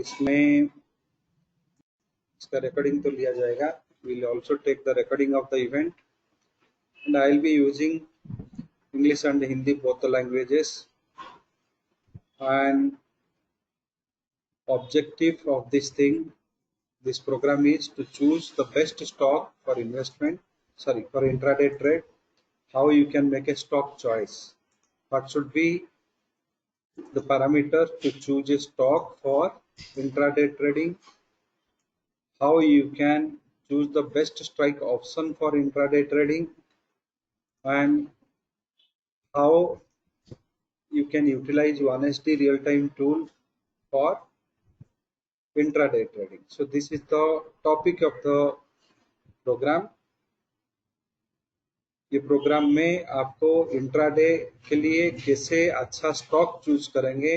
इसमें इसका रिकॉर्डिंग तो लिया जाएगा. We'll also take the recording of the event, and I'll be using English and Hindi, both the languages. And objective of this program is to choose the best stock for investment, for intraday trade. How you can make a stock choice? What should be the parameter to choose a stock for intraday trading? How you can choose the best strike option for intraday trading, and how you can utilize 1SD real-time tool for intraday trading. So this is the topic of the program. ये programme में आपको intraday के लिए कैसे अच्छा stock choose करेंगे,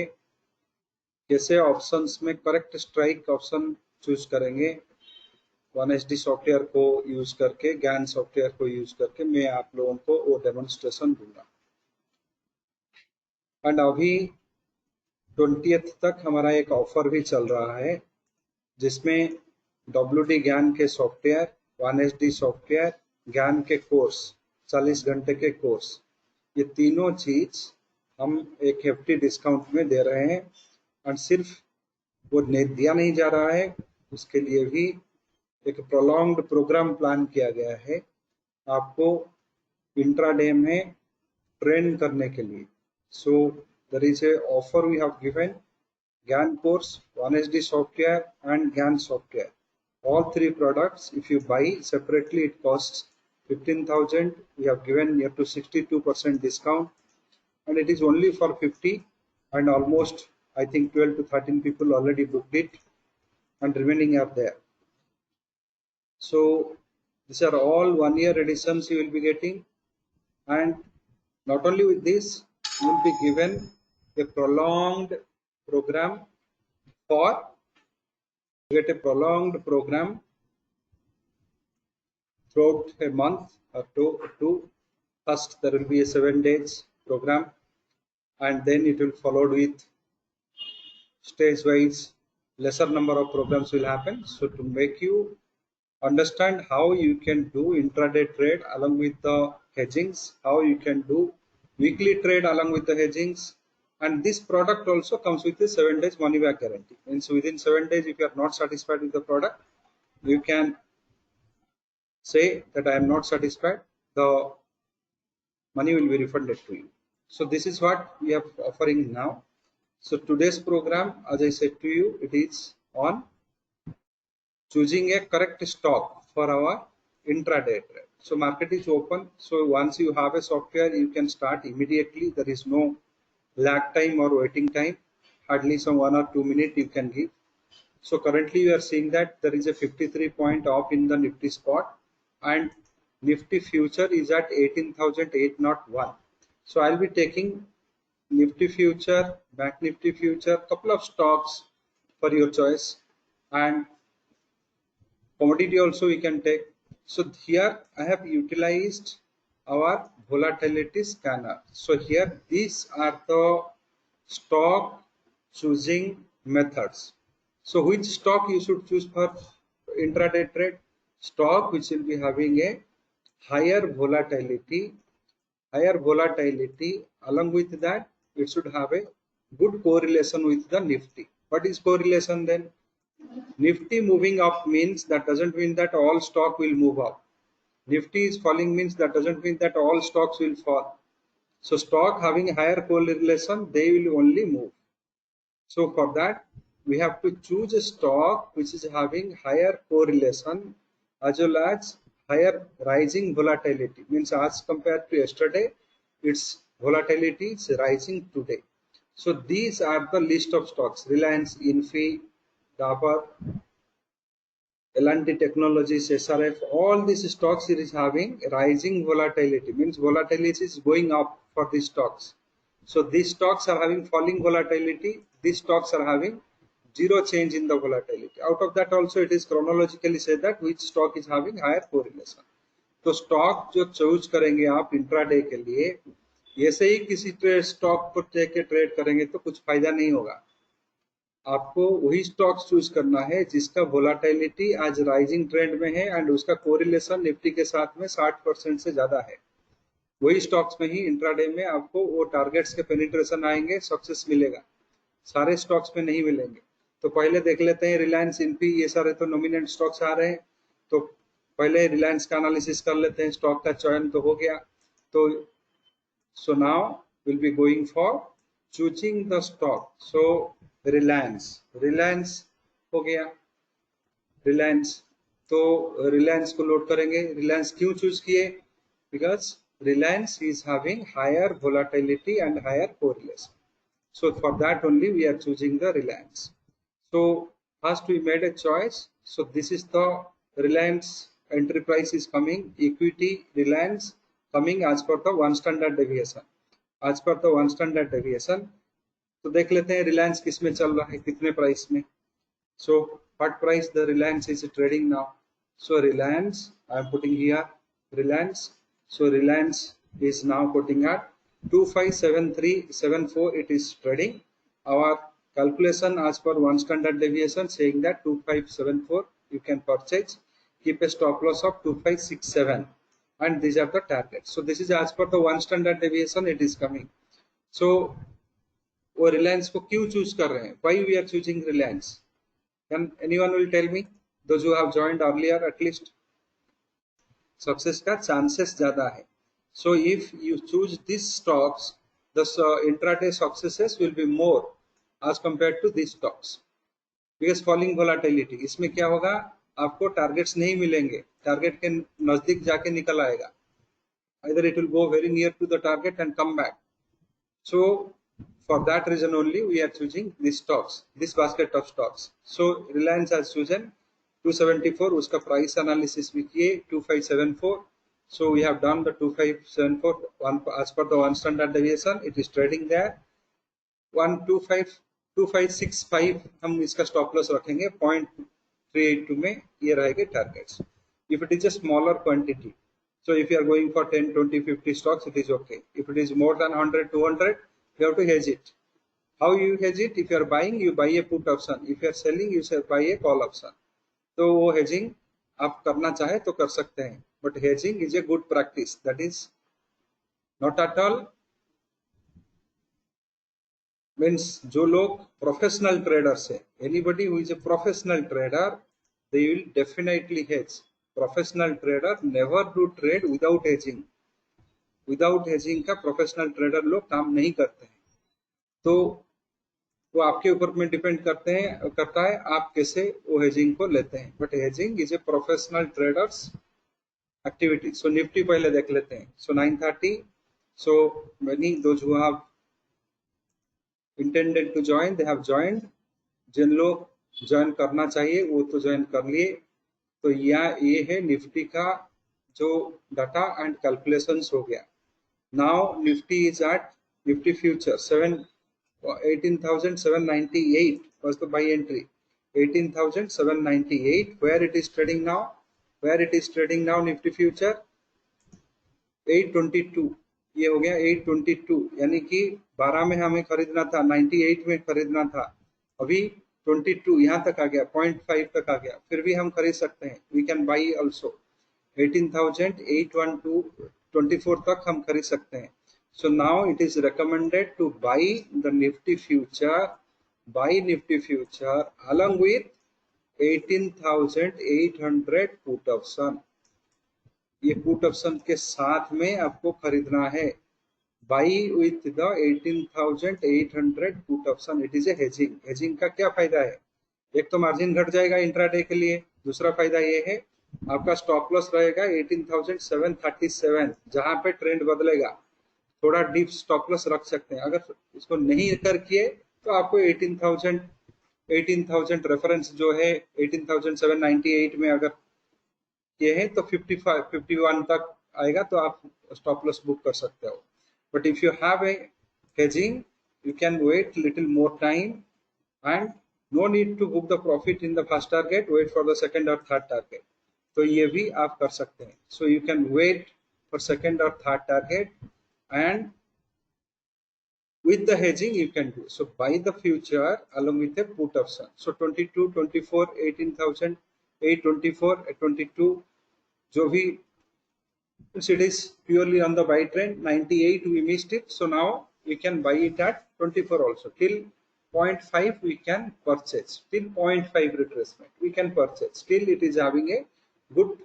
कैसे options में करेक्ट स्ट्राइक ऑप्शन चूज करेंगे, 1SD सॉफ्टवेयर को यूज करके, ज्ञान सॉफ्टवेयर को यूज करके मैं आप लोगों को वो डेमोन्स्ट्रेशन दूंगा. एंड अभी 20th तक हमारा एक ऑफर भी चल रहा है जिसमें WD ज्ञान के सॉफ्टवेयर, 1SD सॉफ्टवेयर, ज्ञान के कोर्स, 40 घंटे के कोर्स, ये तीनों चीज हम एक हेफ्टी डिस्काउंट में दे रहे हैं. और सिर्फ वो दिया नहीं जा रहा है, उसके लिए भी एक प्रोलॉन्ग्ड प्रोग्राम प्लान किया गया है आपको इंट्राडे में ट्रेन करने के लिए. So there is a offer we have given, ज्ञान course, 1SD software and GAN software. All three products, if you buy separately, it costs 15,000. We have given near to 62% discount, and it is only for 50. And almost, I think 12 to 13 people already booked it, and remaining are there. So these are all 1-year editions you will be getting, and not only with this, you will be given a prolonged program for get a prolonged program throughout a month or two. First there will be a 7 days program, and then it will followed with stage wise lesser number of programs will happen. So to make you understand how you can do intraday trade along with the hedgings, how you can do weekly trade along with the hedgings. And this product also comes with a 7 days money back guarantee. Means within 7 days, if you are not satisfied with the product, you can say that I am not satisfied. The money will be refunded to you. So this is what we are offering now. So today's program, as I said to you, it is on choosing a correct stock for our intraday trade. So market is open. So once you have a software, you can start immediately. There is no lag time or waiting time, hardly some 1 or 2 minutes you can give. So currently you are seeing that there is a 53 point off in the Nifty spot, and Nifty future is at 18,801. So I'll be taking Nifty future, Bank Nifty future, couple of stocks for your choice, and commodity also we can take. So here I have utilized our volatility scanner. So here these are the stock choosing methods. So which stock you should choose for intraday trade? Stock which will be having a higher volatility. Along with that, it should have a good correlation with the Nifty. What is correlation then? Nifty moving up means that doesn't mean that all stock will move up. Nifty is falling means that doesn't mean that all stocks will fall. So stock having higher correlation, they will only move. So for that, we have to choose a stock which is having higher correlation as well as higher rising volatility. Means as compared to yesterday, its volatility is rising today. So these are the list of stocks: Reliance, Infi, Dabur, L&T Technologies, SRF. All these stocks is having rising volatility. Means volatility is going up for these stocks. So these stocks are having falling volatility. These stocks are having zero change in the volatility. Out of that also it is chronologically said that which stock is having higher correlation. तो stock जो choose करेंगे आप intraday के लिए, ऐसे ही किसी stock को लेके ट्रेड करेंगे तो कुछ फायदा नहीं होगा. आपको वही स्टॉक्स चूज करना है जिसका वोलाटिलिटी आज राइजिंग ट्रेंड में है एंड उसका कोरिलेशन निफ्टी के साथ में 60% से ज्यादा है। वही स्टॉक्स में ही इंट्राडे में आपको वो टारगेट्स के पेनिट्रेशन आएंगे, सक्सेस मिलेगा। सारे स्टॉक्स में नहीं मिलेंगे। तो पहले देख लेते हैं रिलायंस, इनपी, ये सारे तो नॉमिनेट स्टॉक्स आ रहे हैं। तो पहले रिलायंस का एनालिसिस कर लेते हैं। स्टॉक का चयन तो हो गया। तो so now we'll be going for choosing the stock. So Reliance हो गया। रिलायंस, तो रिलायंस को लोड करेंगे। रिलायंस क्यों चूज किए? Because Reliance is having higher volatility and higher correlation, so for that only we are choosing the Reliance. So first we made a choice. So this is the Reliance entry price is coming, equity Reliance coming as per the one standard deviation, as per the one standard deviation. तो देख लेते हैं रिलायंस किस में चल रहा है, कितने प्राइस में। So what price the Reliance is trading now? So Reliance, I am putting here Reliance. So Reliance is now putting at 257374 it is trading. Our calculation as per one standard deviation saying that 2574 you can purchase, keep a stop loss of 2567 and these are the targets. So this is as per the one standard deviation it is coming. So वो रिलायंस को क्यों choose कर रहे हैं? Why we are choosing Reliance? Can anyone will tell me? Those who have joined earlier at least. Success का chances ज्यादा है। So if you choose these stocks, the intraday successes will be more as compared to these stocks because falling volatility। इसमें क्या होगा, आपको targets नहीं मिलेंगे, target के नजदीक जाके निकल आएगा। Either it will go very near to the target and come back. So for that reason only we are choosing these stocks, this basket of stocks. So Reliance has chosen 274, उसका price analysis भी किए 2574. So we have done the 2574 one as per the one standard deviation. It is trading there 1252565 हम इसका stop loss रखेंगे 0.382 में, ये रहेंगे targets. If it is a smaller quantity, so if you are going for 10, 20, 50 stocks, it is okay. If it is more than 100, 200, you have to hedge it. How you hedge it? If you are buying, you buy a put option. If you are selling, you buy a call option. तो वो hedging आप करना चाहे तो कर सकते हैं, but hedging is a good practice. That is not at all means जो लोग प्रोफेशनल ट्रेडर्स है, anybody who is a professional trader, they will definitely hedge. Professional trader never do trade without hedging. Without hedging का professional trader लोग काम नहीं करते हैं। तो वो आपके ऊपर में डिपेंड करता है आप कैसे वो हेजिंग को लेते हैं, but hedging is a professional traders activity. So Nifty पहले देख लेते हैं। So 930, so many those who have intended to join they have joined. जिन लोग ज्वाइन करना चाहिए वो तो ज्वाइन कर लिए। तो ये है निफ्टी का जो डाटा एंड कैलकुलेशंस हो गया। Now Nifty is at Nifty future 18,798 was the buy entry, 18,798 where it is trading now, Nifty future 822, ये हो गया 822, यानी कि 12 में हमें खरीदना था, 98 में खरीदना था, अभी 22 यहाँ तक आ गया, 0.5 तक आ गया, फिर भी हम खरीद सकते हैं। वी कैन बाई ऑल्सो 18,812 24 तक हम खरीद सकते हैं। So now it is recommended to buy the Nifty future, along with 18,800 put option। ये पुट ऑप्शन के साथ में आपको खरीदना है। Buy with the 18,800 put option. It is a hedging. hedging का क्या फायदा है? एक तो मार्जिन घट जाएगा इंट्राडे के लिए, दूसरा फायदा ये है आपका स्टॉप लॉस रहेगा 18,737, जहां पे ट्रेंड बदलेगा थोड़ा डीप स्टॉप लॉस रख सकते हैं। अगर इसको नहीं कर किए तो आपको 18,000 रेफरेंस जो है 18,798 में अगर किए हैं तो 51 तक आएगा, तो आप स्टॉप लॉस बुक कर सकते हो। But if you have a hedging, you can wait little more time and no need to book the profit in the first target, wait for the second or third target। तो ये भी आप कर सकते हैं। So you can wait for second or third target and with the hedging you can do. So buy the future along with a put option. So 22, 24, 18,000, 824, 22, जो भी, it is purely on the buy trend. 98 we missed it, so now we can buy it at 24 also. Till 0.5 we can purchase. Till 0.5 retracement we can purchase. Still it is having a good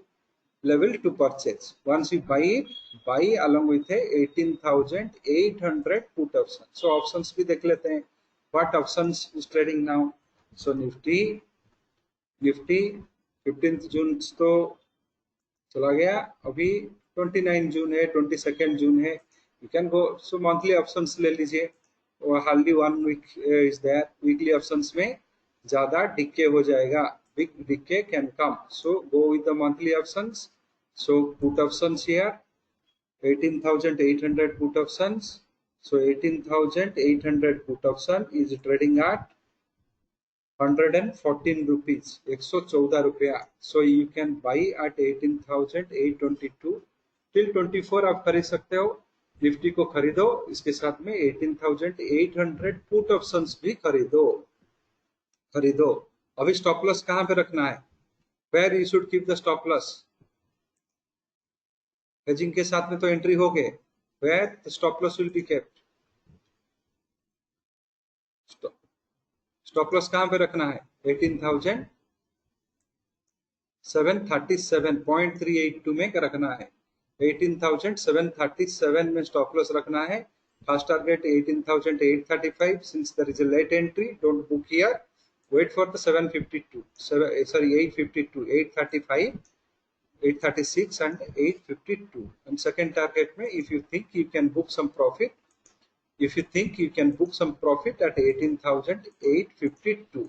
level to purchase. Once you buy it, buy along with a 18,800 put option. So options भी देख लेते हैं. What options is trading now? So Nifty 15th June तो चला गया, अभी 29 जून है, 22 June है. You can go. So monthly options ले लीजिए, और hardly 1 week is there. Weekly options में ज्यादा डिके हो जाएगा, big decay can come. So go with the monthly options. So put options here 18,800 put options. So 18,800 put option is trading at 114 rupees, 114 रुपया. So you can buy at 18,822 till 24 आप खरीद सकते हो. Nifty को खरीदो, इसके साथ में 18,800 पुट ऑप्शंस भी खरीदो. अभी स्टॉप लॉस कहां पे रखना है? Where you should keep the stop loss? Hedging के साथ में तो एंट्री हो गए. Where the stop loss will be kept? Stop loss कहां पे रखना है? 18,737.382 में रखना है. 18,737 में स्टॉप लॉस रखना है. First target 18,835. Since there is a late entry, don't book here. Wait for the 852, 835, 836 and 852. And second target में if you think you can book some profit, at 18,852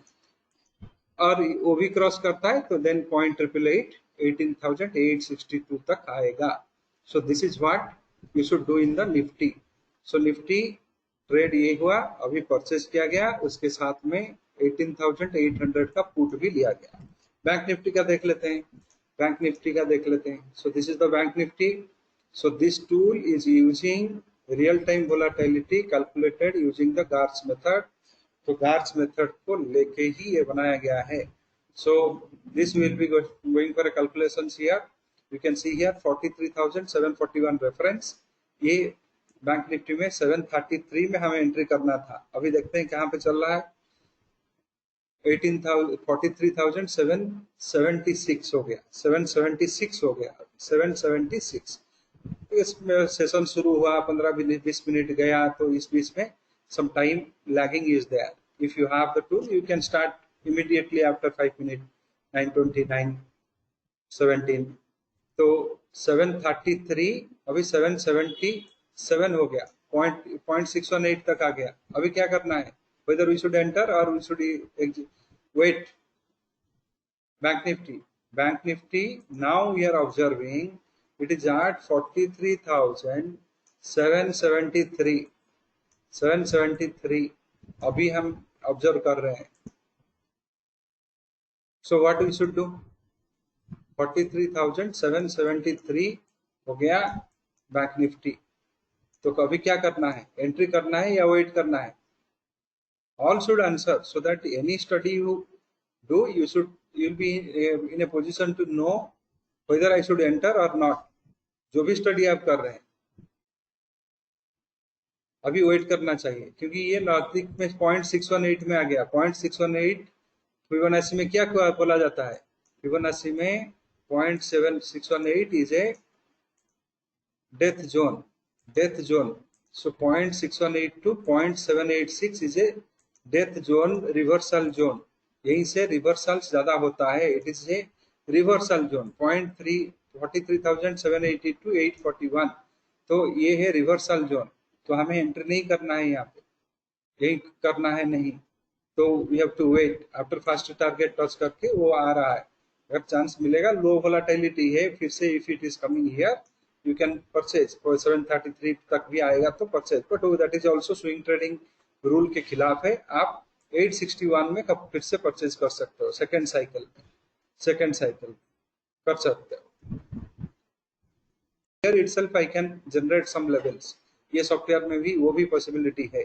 और वो भी क्रॉस करता है तो देन 0.888, 18,862 तक आएगा. सो this is what you should do in the Nifty. So Nifty trade ये हुआ, अभी परचेज किया गया, उसके साथ में 18,800 का पुट भी लिया गया. बैंक निफ्टी का देख लेते हैं. So this is the bank Nifty. So this tool is using real time volatility calculated using the GARCH method. तो गार्स मेथड को लेके ही ये बनाया गया है. So this will be going for calculations here. You can see here 43,741 reference. ये bank Nifty में 733 में हमें एंट्री करना था. अभी देखते हैं कहाँ पे चल रहा है. 43,776 हो गया, 776 हो गया, 776. इसमें सेशन शुरू हुआ, 15-20 मिनट गया, तो इस बीच में some time lagging is there. If you have the tool, you can start immediately after 5 minutes. 9:29, 17. तो 733, अभी 777 हो गया, 0.618 तक आ गया. अभी क्या करना है? Whether we should enter or we should wait. Bank Nifty. Now we are observing it is at 43,773. अभी हम ऑब्जर्व कर रहे हैं. So what we should do? 43,773 हो गया बैंक निफ्टी. तो कभी क्या करना है? एंट्री करना है या वेट करना है? All should answer so that any study you do, you'll be in a position to know whether I should enter or not. जो भी स्टडी आप कर रहे हैं अभी वेट करना चाहिए, क्योंकि ये नजदीक में 0.618 में आ गया. 0.618 फिबोनाची में क्या बोला जाता है? फिबोनाची में 0.7618 is a death zone. So 0.618 to 0.786 is a death zone, reversal zone. यहीं से रिवर्सल ज्यादा होता है. It is a reversal zone. 43,780 to 841. तो ये है रिवर्सल जोन. तो हमें एंटर नहीं करना है यहाँ पे, यही करना है नहीं. तो we have to wait. After first target touch करके वो आ रहा है, अगर चांस मिलेगा. लो वोलेटिलिटी है, फिर से if it is coming here you can purchase. 733 तक भी आएगा तो purchase, but that is also swing trading rule के खिलाफ है. आप 861 में कब फिर से परचेज कर सकते हो. सेकेंड साइकिल कर सकते हो. Here itself I can generate some levels. ये सॉफ्टवेयर में भी वो भी पॉसिबिलिटी है.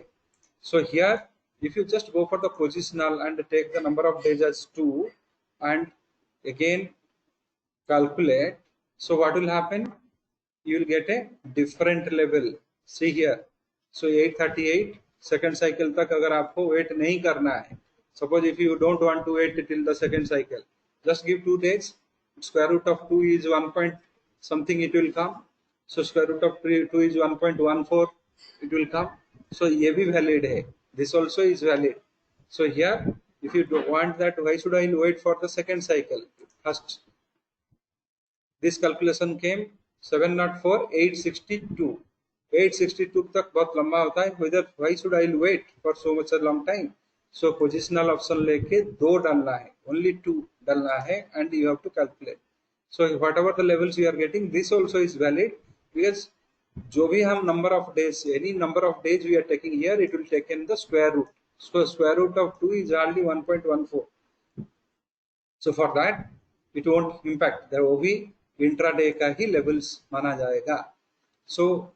So here, if you just go for the positional and take the number of days as 2 and again calculate, so what will happen? You will get a different level. See here, so 838 second cycle तक अगर आपको wait नहीं करना है, suppose if you don't want to wait till the second cycle, just give 2 days. Square root of 2 is 1 point something, it will come. So square root of 2 is 1.14, it will come. So ये भी valid है, this also is valid. So here, if you don't want that, why should I wait for the second cycle? First, this calculation came 704 862 862 तक बहुत लंबा होता है. Whether why should I wait for so much a long time? So positional option लेके 2 डालना है, only 2 डालना है, and you have to calculate. So whatever the levels you are getting, this also is valid, because जो भी हम number of days, any number of days we are taking here, it will take in the square root. So square root of 2 is hardly 1.14. So for that it won't impact, the वो भी intraday का ही levels माना जाएगा. So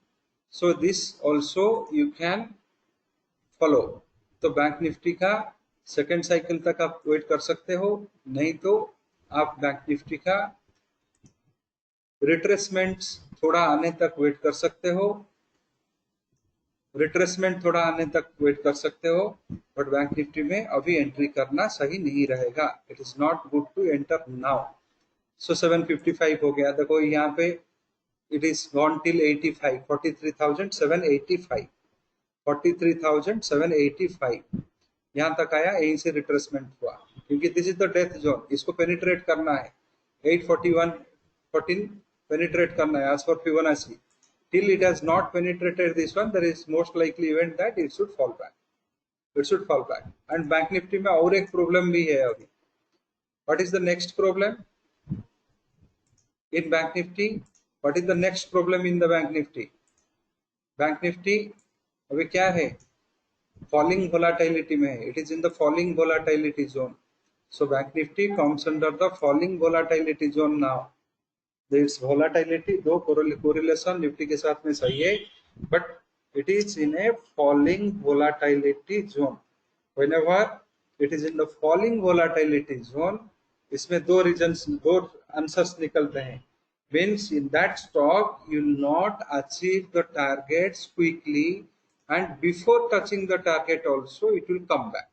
this also you can follow. तो bank Nifty का second cycle तक आप wait कर सकते हो, नहीं तो आप बैंक निफ्टी का रिट्रेसमेंट थोड़ा आने तक वेट कर सकते हो, रिट्रेसमेंट थोड़ा आने तक वेट कर सकते हो, बट बैंक निफ्टी में अभी एंट्री करना सही नहीं रहेगा. It is not good to enter now. So 755 हो गया, देखो यहाँ पे it is gone till 85, 43,785, 43,785 यहाँ तक आया, यहीं से रिट्रेसमेंट हुआ, क्योंकि this is the death zone. इसको पेनिट्रेट करना है, 841 14 पेनिट्रेट करना है as for Fibonacci. Till it has not penetrated this one, there is most likely event that it should fall back. It should fall back. And bank Nifty में और एक problem भी है अभी. What is the next problem in bank Nifty? What is the next problem in the bank Nifty? Bank Nifty अभी क्या है? Falling volatility में है. It is in the falling volatility zone. So bank Nifty comes under the falling volatility zone now. This volatility, दो correlation Nifty के साथ में सही है, but it is in A falling volatility zone. Whenever it is in the falling volatility zone, इसमें दो reasons, दो answers निकलते हैं. Means in that stock you will not achieve the targets quickly, and before touching the target also it will come back.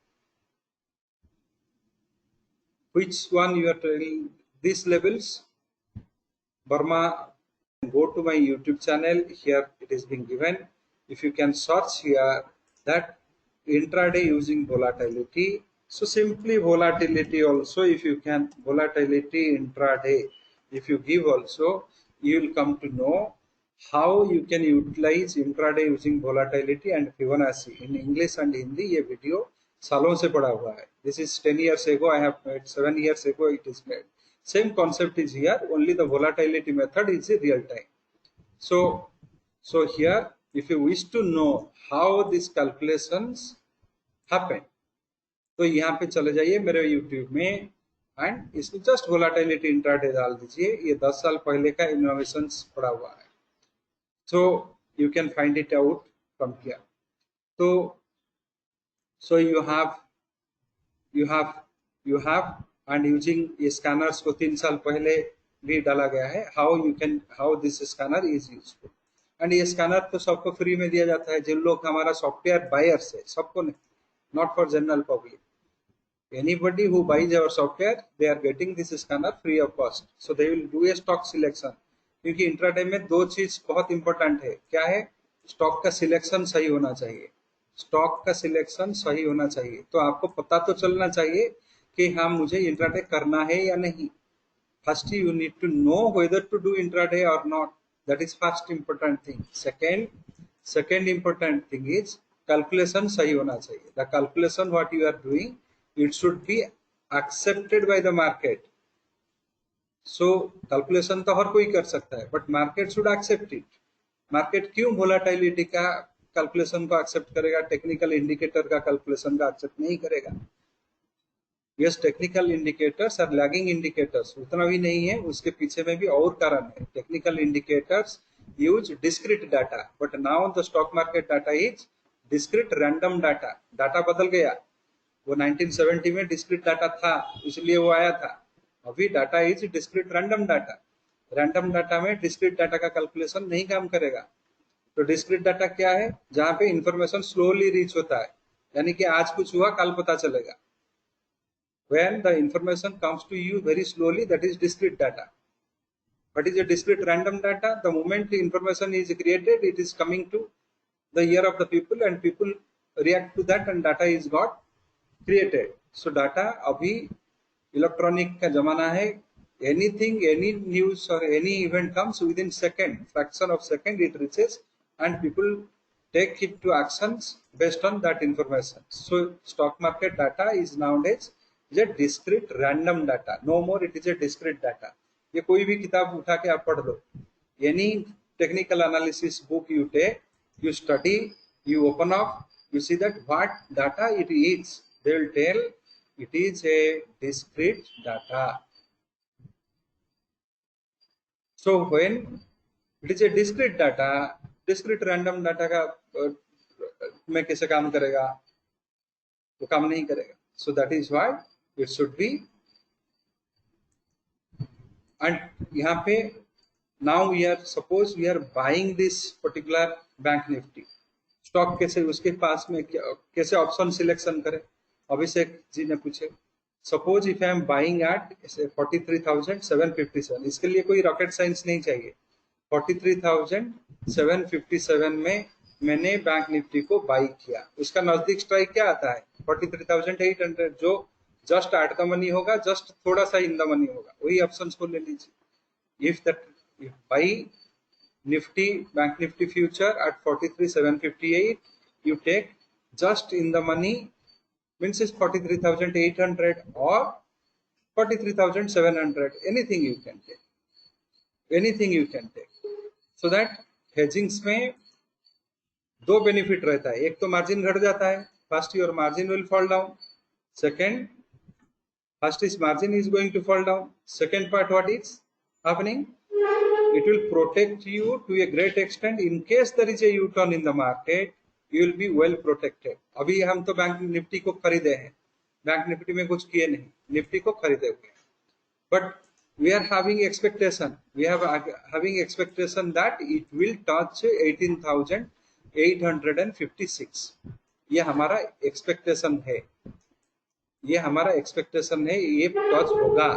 Which one you are telling these levels? Burma, go to my YouTube channel, here it is being given. If you can search here that intraday using volatility, so simply volatility also, if you can volatility intraday, if you give also, you will come to know how you can utilize intraday using volatility and Fibonacci. In English and Hindi ये video सालों से पढ़ा हुआ है. This is 10 years ago I have made, 7 years ago it is made. Same concept is here, only the volatility method is in real time. So here, if you wish to know how these calculations happen, तो यहाँ पे चले जाइए मेरे YouTube में, and इसमें just volatility intraday डाल दीजिए. ये 10 साल पहले का इनोवेशंस पड़ा हुआ है. So you can find it out from here. so you have and using ये स्कैनर्स को 3 साल पहले भी डाला गया है. How this scanner is useful. And ये स्कैनर तो सबको फ्री में दिया जाता है, जिन लोग हमारा सॉफ्टवेयर बायर्स है, सबको नहीं, not for general public. Anybody who buys our software, they are getting this scanner free of cost. So they will do a stock selection. क्योंकि इंट्राडे में दो चीज बहुत इंपॉर्टेंट है. क्या है? स्टॉक का सिलेक्शन सही होना चाहिए. स्टॉक का सिलेक्शन सही होना चाहिए. तो आपको पता तो चलना चाहिए कि हाँ मुझे इंट्राडे करना है या नहीं. First you need to know whether to do intraday or not. That is first important thing. Second important thing is calculation सही होना चाहिए. The calculation what you are doing, it should be accepted by the market. So calculation तो हर कोई कर सकता है, but market should accept it. Market क्यों volatility का calculation को accept करेगा, technical indicator का calculation का accept नहीं करेगा? Yes, technical indicators are lagging indicators. उतना भी नहीं है, उसके पीछे में भी और कारण है. Technical indicators use discrete data, but now the stock market data is discrete random data, data बदल गया, वो 1970 में डिस्क्रीट डाटा था इसलिए वो आया था, अभी data is discrete random data. Random data में डिस्क्रीट डाटा का कैलकुलेशन नहीं काम करेगा। तो डिस्क्रीट डाटा क्या है? जहां पे इंफॉर्मेशन स्लोली रीच होता है, यानी कि आज कुछ हुआ कल पता चलेगा। when the information comes to you very slowly, that is discrete data. What is a discrete random data? The moment the information is created, it is coming to the ear of the people and people react to that and data is got created. So data अभी electronic का जमाना है, anything, any news or any event comes within second, fraction of second it reaches and people take it to actions based on that information. So stock market data is nowadays is a discrete random data, no more it is a discrete data. ये कोई भी किताब उठा के आप पढ़ लो, any technical analysis book you take, you study, you open up, you see that what data it is, they will tell it is a discrete data. So when it is a discrete data, discrete random data का में कैसे काम करेगा? वो काम नहीं करेगा. So that is why it should be. And यहाँ पे now we are, suppose we are buying this particular bank Nifty stock, कैसे उसके पास में कैसे ऑप्शन सिलेक्शन करें? अभिषेक जी ने पूछे, suppose if I am buying eight 43,757, इसके लिए कोई रॉकेट साइंस नहीं चाहिए। 43,757 में मैंने बैंक निफ्टी को बाई किया, उसका नजदीक स्ट्राइक क्या आता है? 43,800, जो जस्ट एट द मनी होगा, जस्ट थोड़ा सा इन द मनी होगा, वही ऑप्शन को ले लीजिए। If that by Nifty, Bank Nifty future at 43,758, you take just in the money, means is 43,800 or 43,700, anything you can take, anything you can take. So that hedgings में दो benefit रहता है, एक तो मार्जिन घट जाता है, first your margin will fall down, second first is margin is going to fall down, second part what is happening, it will protect you to a great extent. In case there is a U-turn in the market, you will be well protected. अभी हम तो bank Nifty को खरीदे हैं, bank Nifty में कुछ किए नहीं, निफ्टी को खरीदे हुए हैं, but we are having expectation, we have having expectation that it will touch 18,856. ये हमारा एक्सपेक्टेशन है, ये हमारा एक्सपेक्टेशन है, ये टच होगा,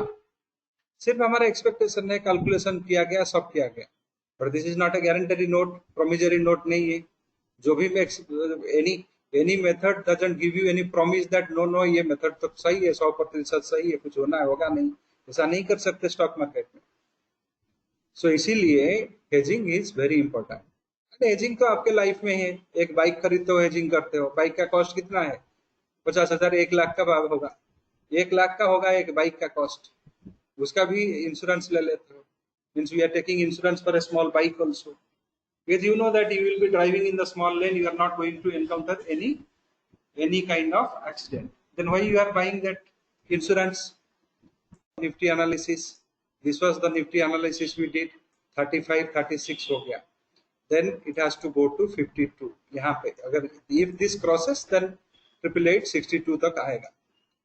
सिर्फ हमारा एक्सपेक्टेशन है, कैलकुलेशन किया गया, सब किया गया, but this is not a guarantee note, promissory note नहीं है। जो भी any method doesn't give you any promise that no no ये मेथड तो सही है, 100% सही है, कुछ होना है होगा नहीं, ऐसा नहीं कर सकते स्टॉक मार्केट में। सो इसीलिए hedging is very important. Hedging तो आपके लाइफ में है, एक बाइक खरीदते हो, हेजिंग करते हो, बाइक का कॉस्ट कितना है? 50,000, 1 लाख का होगा, 1 लाख का होगा एक बाइक का कॉस्ट, उसका भी इंश्योरेंस ले लेते हो, means we are taking insurance for a small bike also, because you know that you will be driving in the small lane, you are not going to encounter any kind of accident, then why you are buying that insurance? Nifty analysis, this was the Nifty analysis we did, 35 36 हो गया, then it has to go to 52, यहाँ पे अगर if this crosses then 888 तक आएगा।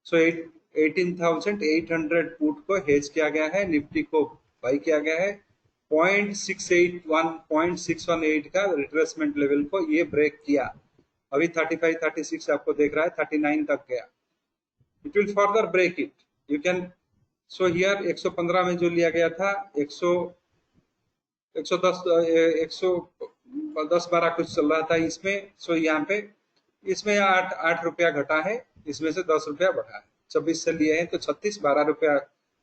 So 18,800 put को hedge किया गया है, निफ्टी को बाई किया गया है, 0.618 का रिट्रेसमेंट लेवल को ये ब्रेक किया, अभी 35 36 आपको देख रहा है, 39 तक गया, it will further break it, you can. So here 115 में जो लिया गया था, 110-12 कुछ चल रहा था इसमें, सो यहाँ पे इसमें 8 रुपया घटा है, इसमें से 10 रुपया बढ़ा है, 24 से लिए हैं तो 36, 12 रुपया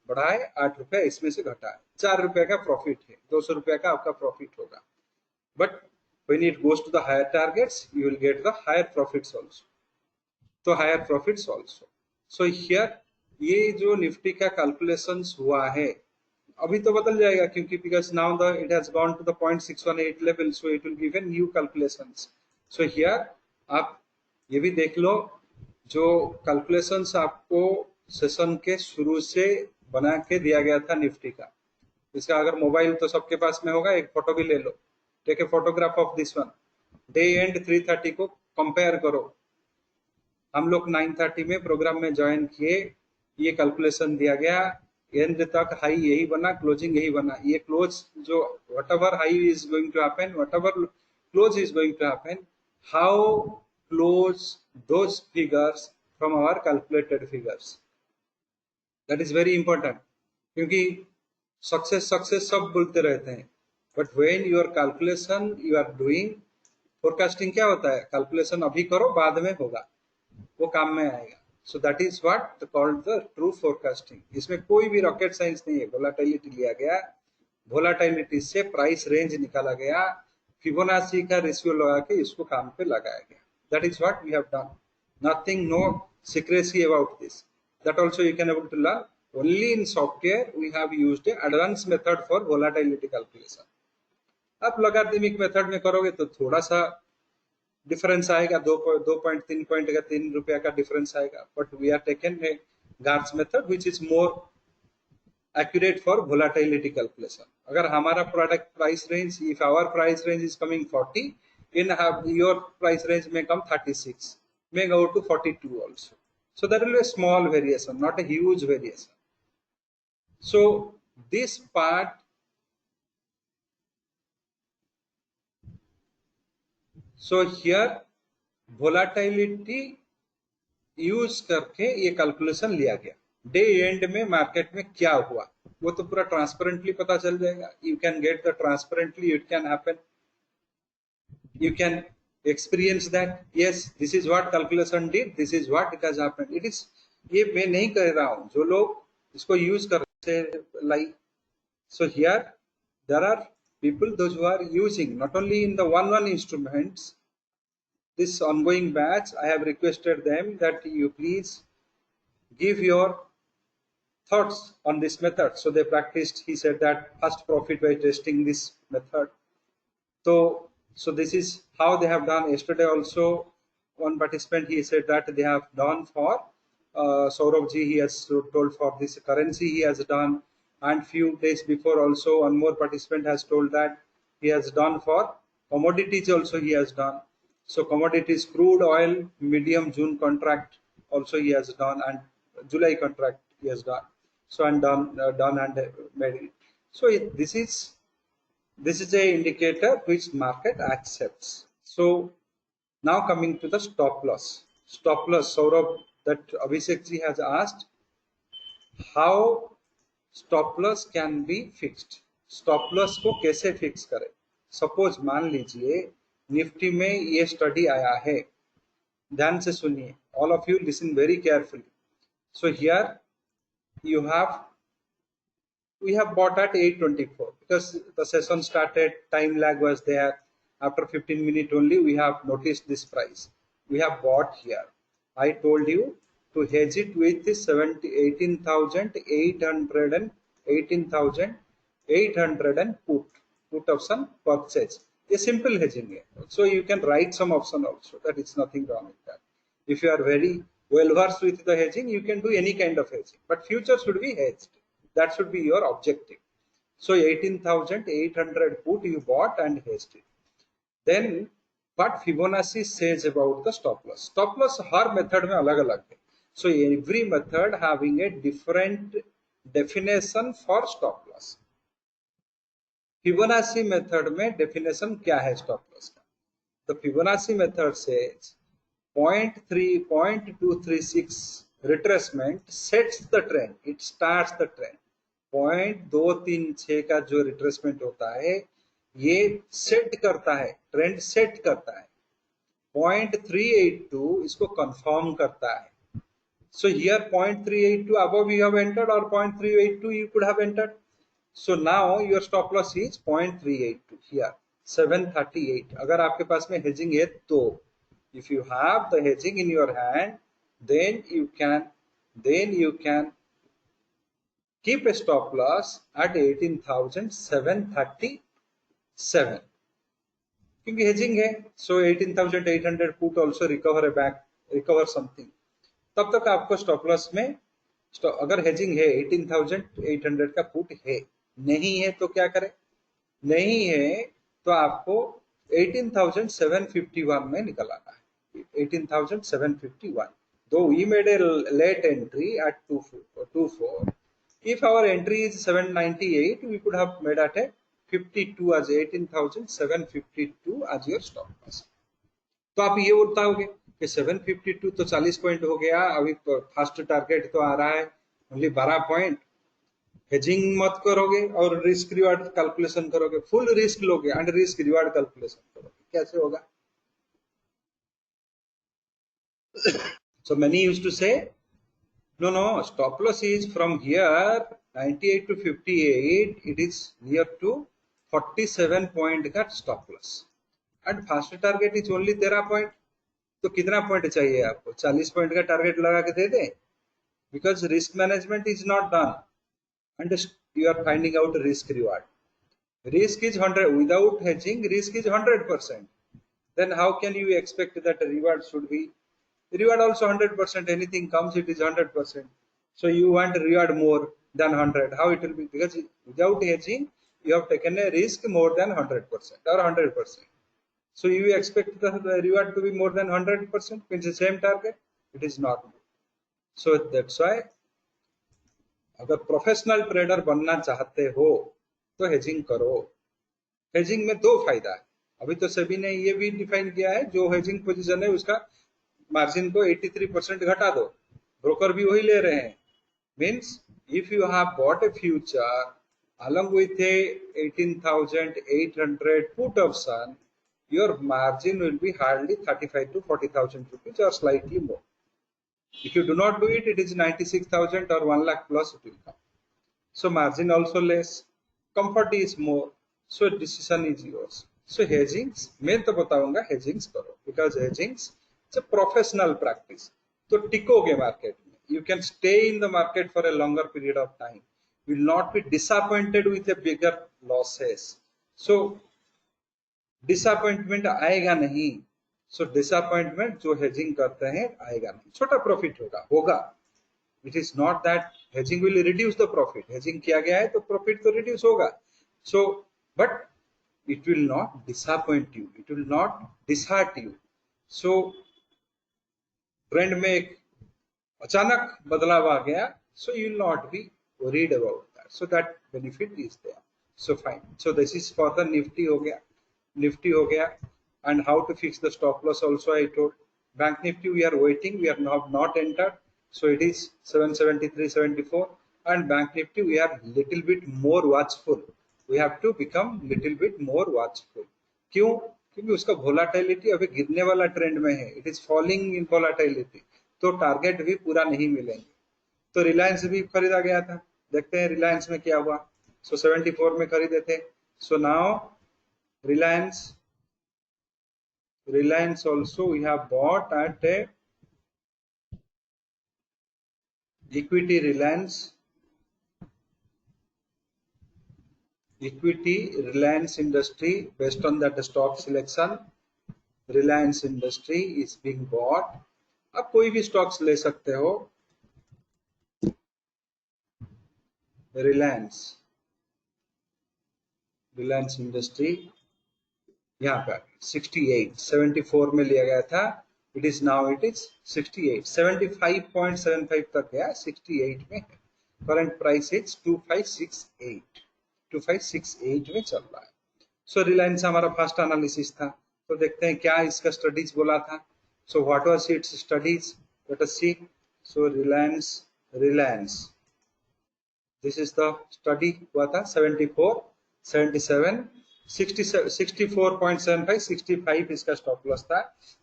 बढ़ा है, 8 रुपया इसमें से घटा है, 4 रुपया का प्रॉफिट है, 200 रुपया का आपका प्रॉफिट होगा, but when it goes to the higher targets you will get the higher profits also, तो higher profits also. So here ये जो निफ्टी का कैलकुलेशंस हुआ है, अभी तो बदल जाएगा क्योंकि because now the it has gone to the 0.618 level, so it will give a new calculations. So here आप ये भी देख लो, जो कैलकुलेशंस आपको सेशन के शुरू से बना के दिया गया था निफ्टी का, इसका अगर मोबाइल तो सबके पास में होगा, एक फोटो भी ले लो, take a photograph of this one, day end 3:30 को कंपेयर करो। हम लोग 9:30 में प्रोग्राम में ज्वाइन किए, ये कैलकुलेशन दिया गया, एंड तक हाई यही बना, क्लोजिंग यही बना। ये क्लोज जो whatever high is going to happen, whatever close is going to happen, how close those figures from our calculated figures, that is very important. क्योंकि सक्सेस सक्सेस सब बोलते रहते हैं, but when your calculation you are doing, forecasting क्या होता है, calculation अभी करो बाद में होगा, वो काम में आएगा। So that is what called the true forecasting. इसमें कोई भी रॉकेट साइंस नहीं है। वोलाटिलिटी लिया गया, वोलाटिलिटी से प्राइस रेंज निकाला गया, फिबोनाची का रेशियो लगा के इसको काम पे लगाया गया। That is what we have done, nothing, no secrecy about this. That also you can able to learn. Only in software we have used a advanced method for volatility calculation. आप logarithmic method में करोगे तो थोड़ा सा difference आएगा, 2.3 का 3 रुपया का डिफरेंस आएगा, but we are taken a GARCH method which is more accurate for volatility calculation. अगर हमारा product price range, if our price range is coming 40, in your price range may come 36, may go to 42 also. So there will be a small variation, not a huge variation. So this part, so here volatility use करके ये calculation लिया गया। Day and में market में क्या हुआ वो तो पूरा ट्रांसपेरेंटली पता चल जाएगा। You can get the transparently, it can happen, you can experience that yes, this is what calculation did, this is what it has happened, it is, ये मैं नहीं कह रहा हूँ, जो लोग इसको यूज कर रहे हैं like, so here there are people those who are using not only in the one instruments. This ongoing batch I have requested them that you please give your thoughts on this method. So they practiced, he said that first profit by testing this method. So this is how they have done. Yesterday also one participant, he said that they have done for Saurabh ji, he has told for this currency he has done, and few days before also one more participant has told that he has done for commodities also he has done. So commodities, crude oil medium June contract also he has done, and July contract he has done. So and done and made it. So this is a indicator which market accepts. So now coming to the stop loss. Stop loss, Saurabh, that Abhishek ji has asked, how stop loss can be fixed. Stop loss को कैसे fix करें? Suppose मान लीजिए Nifty में ये study आया है, ध्यान से सुनिए, all of you listen very carefully. So here you have, we have bought at 824 because the session started, time lag was there. After 15 minutes only we have noticed this price, we have bought here. I told you to hedge it with the 18,800 and 18,800 and put option purchase. A simple hedging है, so you can write some option also, that is nothing wrong with that. If you are very well versed with the hedging, you can do any kind of hedging, but future should be hedged. That should be your objective. So 18,800 put you bought and hedged it. Then what Fibonacci says about the stop loss. Stop loss her method में अलग अलग है. So every method having a different definition for stop loss. Fibonacci method में definition क्या है stop loss का? The Fibonacci method says 0.236 retracement sets the trend, it starts the trend. 0.236 का जो रिट्रेसमेंट होता है ये सेट करता है, ट्रेंड सेट करता है। 0.382 इसको कंफर्म करता है। So here 0.382 above you have entered, or 0.382 you could have entered. So now your stop loss is 0.382 here 738. अगर आपके पास में hedging है तो, if you have the hedging in your hand, then you can keep a stop loss at 18,737 क्योंकि hedging है. So 18,800 put also recover something. तब तक आपको stop loss में, अगर hedging है 18,800 का put है, नहीं है तो क्या करें? नहीं है तो आपको 18,751 में निकल आना है. 18,751. Though we made a late entry at 24, if our entry is 798, we could have made at a 52 as 18,752 as your stop loss. तो आप ये बताओगे कि 752 तो 40 पॉइंट हो गया, अभी फर्स्ट टारगेट तो आ रहा है ओनली 12 पॉइंट, हेजिंग मत करोगे और रिस्क रिवार्ड कैलकुलेशन करोगे, फुल रिस्क लोगे एंड रिस्क रिवार्ड कैलकुलेशन करोगे, कैसे होगा? So many used to say, no, stop loss is from here 98 to 58, it is near to 47 point का stop loss and first target is only 13 point. तो कितना point चाहिए आपको? 40 point का target लगा के दे दे, because risk management is not done and you are finding out risk reward. Risk is 100, without hedging risk is 100%. Then how can you expect that reward should be? Reward also 100%, anything comes it is 100%. So you want reward more than 100, how it will be? Because without hedging you have taken a risk more than 100% or 100%. So you expect the reward to be more than 100%, means the same target, it is not. So that's why अगर professional trader बनना चाहते हो तो hedging करो। Hedging में दो फायदा है, अभी तो सभी ने ये भी डिफाइन किया है, जो हेजिंग पोजीशन है उसका मार्जिन को 83% घटा दो, ब्रोकर भी वही ले रहे हैं। Means if you have bot A future along with a 18,800 put option, your margin will be hardly 35 to 40,000 rupees or slightly more. If you do not do it, it is 96,000 or 1 lakh plus it will come. So margin also less, comfort is more, so decision is yours. So hedgings मैं तो बताऊंगा hedgings करो, because hedgings it's a professional practice. तो टिकोगे market में, you can stay in the market for a longer period of time, you will not be disappointed with a bigger losses. So disappointment आएगा नहीं, सो disappointment जो hedging करते हैं आएगा नहीं, छोटा प्रॉफिट होगा। It is not that hedging will reduce the profit, hedging किया गया है तो प्रॉफिट तो रिड्यूस होगा, so but it will not disappoint you, it will not dishearten you. So trend में एक अचानक बदलाव आ गया, so you will not be worried about that, so that benefit is there. So fine, so this is for the Nifty हो गया, Nifty हो गया। And how to fix the stop loss also I told. Bank Nifty we are waiting, we are not entered, so it is 773.74, and Bank Nifty we are little bit more watchful, we have to become little bit more watchful. क्यों? क्योंकि उसका volatility अभी गिरने वाला trend में है, it is falling in volatility, तो target भी पूरा नहीं मिलेंगे। तो रिलायंस भी खरीदा गया था, देखते हैं रिलायंस में क्या हुआ। सो 74 में खरीदे थे, so now Reliance also we have bought at a equity Reliance Industry, based on that stock selection Reliance Industry is being bought. आप कोई भी स्टॉक्स ले सकते हो, रिलायंस इंडस्ट्री यहाँ पर 68, 74 में लिया गया था, it is now it is 68, 75.75 तक गया, 68 में है, करंट प्राइस इज 2568 में चल रहा है। सो रिलायंस हमारा फर्स्ट एनालिसिस था, तो देखते हैं क्या इसका स्टडीज बोला था। So what was its studies, let us see. So Reliance this is the study हुआ था, 74, 77, 64.75, 65 इसका स्टॉप लॉस था।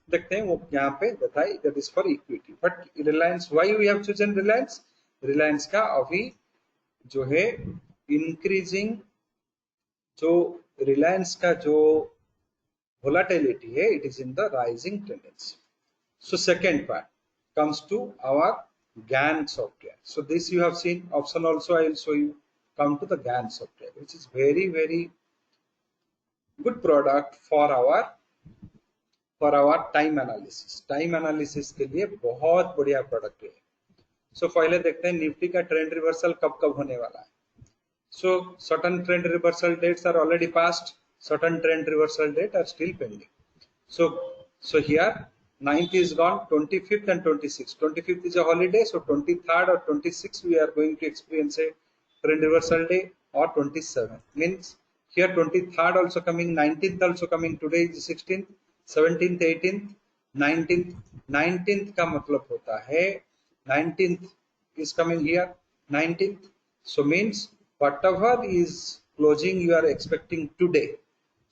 देखते हैं वो यहाँ पे बताई, that is for equity. But Reliance, why we have chosen Reliance? Reliance का अभी जो है इंक्रीजिंग, जो रिलायंस का जो वोलाटिलिटी है, it is in the rising tendency. So second part comes to our GAN software. So this you have seen, option also I will show you. Come to the GAN software, which is very good product for our time analysis के लिए बहुत बढ़िया product है। सो पहले देखते हैं Nifty का trend reversal कब होने वाला है। सो certain trend reversal dates are already passed, certain trend reversal date are still pending. So here 9th is gone, 25th and 26th. 25th is a holiday, so 23rd or 26th we are going to experience a trend reversal day, or 27th. Means here 23rd also coming, 19th also coming. Today is 16th, 17th, 18th, 19th. 19th का मतलब होता है 19th is coming here, 19th. So means whatever is closing you are expecting today,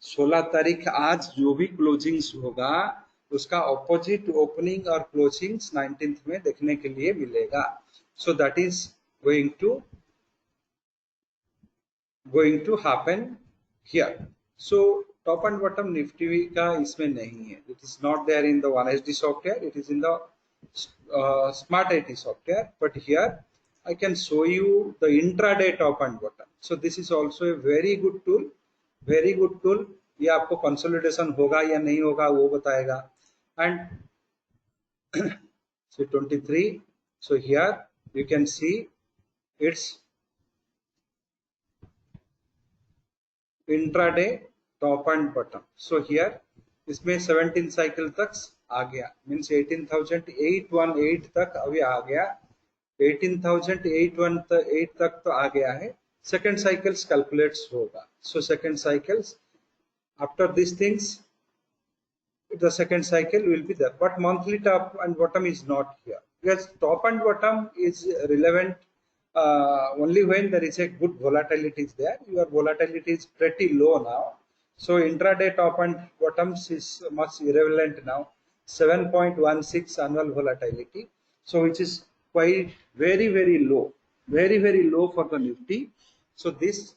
16 तारीख आज जो भी closings होगा उसका ऑपोजिट ओपनिंग और क्लोजिंग्स 19th में देखने के लिए मिलेगा. So that is going to happen here. So top and bottom Nifty का इसमें नहीं है. It is not there in the 1SD software. It is in the Smart IT software. But here I can show you the intraday top and bottom. So this is also a very good tool. Very good tool. ये आपको consolidation होगा या नहीं होगा वो बताएगा. And so 23. So here you can see it's intraday top and bottom. So here इसमें 17 cycle तक आ गया, मीन्स 18,818 तक अभी आ गया. 18,818 तक तो आ गया है. सेकेंड साइकिल्स कैलकुलेट्स होगा. So second cycles after this things the second cycle will be there, but monthly top and bottom is not here, because top and bottom is relevant only when there is a good volatility is there. Your volatility is pretty low now, so intraday top and bottoms is much irrelevant now. 7.16 annual volatility, so which is quite very low for the Nifty. So this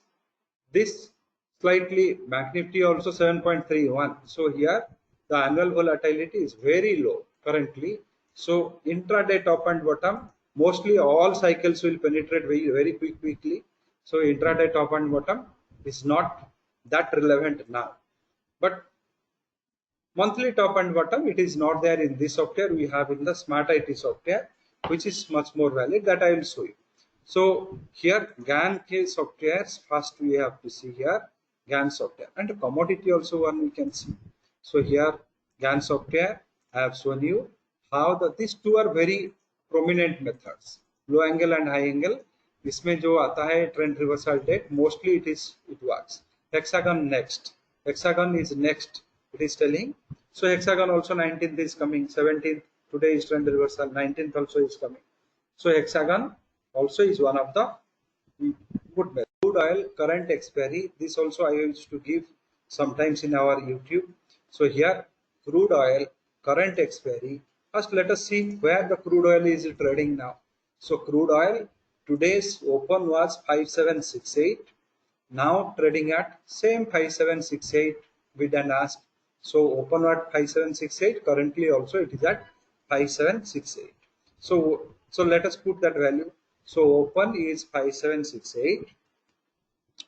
slightly Bank Nifty also 7.31. So here the annual volatility is very low currently. So intraday top and bottom, mostly all cycles will penetrate very quickly. So intraday top and bottom is not that relevant now. But monthly top and bottom, it is not there in this software. We have in the Smart IT software, which is much more valid. That I will show you. So here GAN softwares, first we have to see here GAN software, and commodity also one we can see. So here GAN software, I have shown you how these two are very prominent methods, low angle and high angle. इसमें जो आता है trend reversal date, mostly it works. Hexagon next, hexagon is next, it is telling. So hexagon also 19th is coming, 17th today is trend reversal, 19th also is coming. So hexagon also is one of the good method. Crude oil current expiry, this also I used to give sometimes in our YouTube. So here crude oil current expiry. First let us see where the crude oil is trading now. So crude oil today's open was 5768, now trading at same 5768 bid and ask. So open at 5768, currently also it is at 5768. So let us put that value. So open is 5768,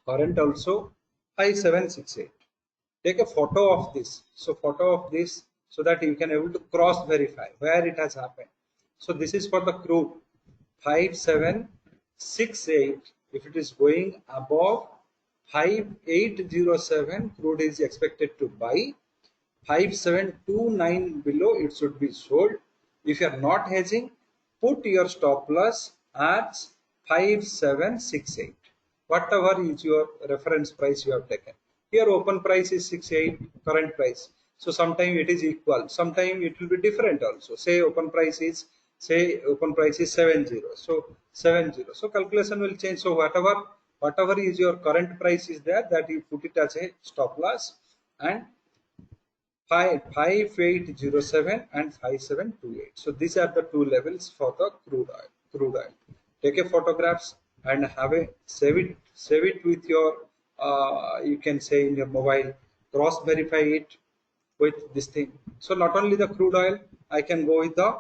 current also 5768. Take a photo of this. So photo of this, so that you can able to cross verify where it has happened. So this is for the crude 5768. If it is going above 5807, crude is expected to buy. 5729 below, it should be sold. If you are not hedging, put your stop loss at 5768. Whatever is your reference price you have taken. Here open price is 68, current price. So sometime it is equal, sometime it will be different also. Say open price is 70. So 70. So calculation will change. So whatever is your current price is there, that you put it as a stop loss, and 5807 and 5728. So these are the two levels for the crude oil. Take a photographs and have a save it with your you can say in your mobile, cross verify it with this thing. So not only the crude oil, I can go with the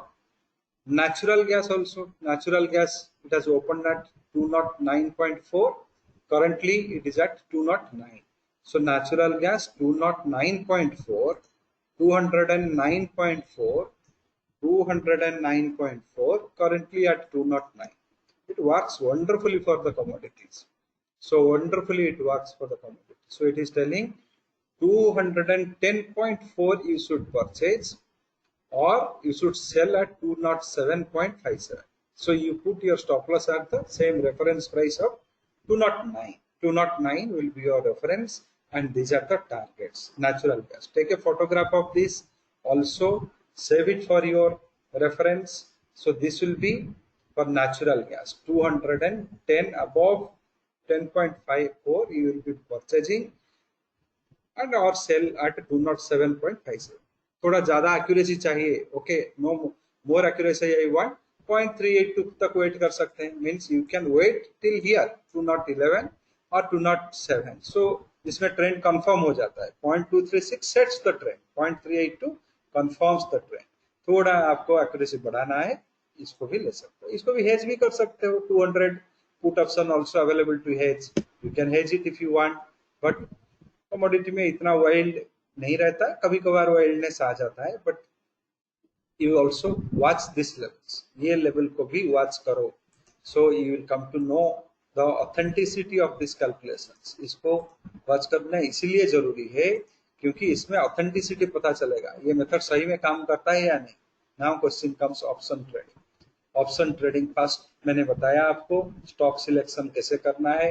natural gas also. Natural gas, it has opened at 209.4, currently it is at 209. So natural gas 209.4, 209.4, currently at 209. It works wonderfully for the commodities. So wonderfully it works for the commodity. So it is telling 210.4 you should purchase, or you should sell at 207.57. So you put your stop loss at the same reference price of 209. 209 will be your reference, and these are the targets. Natural gas. Take a photograph of this. Also save it for your reference. So this will be for natural gas. 210 above 10.54 you will be purchasing, and or sell at 207.57. थोड़ा ज्यादा accuracy चाहिए, okay, no more accuracy I want 0.382 तक wait कर सकते हैं, means you can wait till here 211 और 207. सो इसमें trend confirm हो जाता है. 0.236 sets the trend, 0.382 confirms the trend. थोड़ा आपको एक्यूरेसी बढ़ाना है, इसको भी ले सकते हो. इसको भी हेज भी कर सकते हो. 200 put option also available to hedge. You can hedge it if you want, but commodity में इतना वाइल्ड नहीं रहता, कभी कभार वाइल्डनेस आ जाता है, but you also watch this levels. ये लेवल को भी वॉच करो. So you will come to know the authenticity of this calculations. इसको वॉच करना इसीलिए जरूरी है क्योंकि इसमें ऑथेंटिसिटी पता चलेगा ये मेथड सही में काम करता है या नहीं. Now question comes option trading. Option trading first मैंने बताया आपको स्टॉक सिलेक्शन कैसे करना है.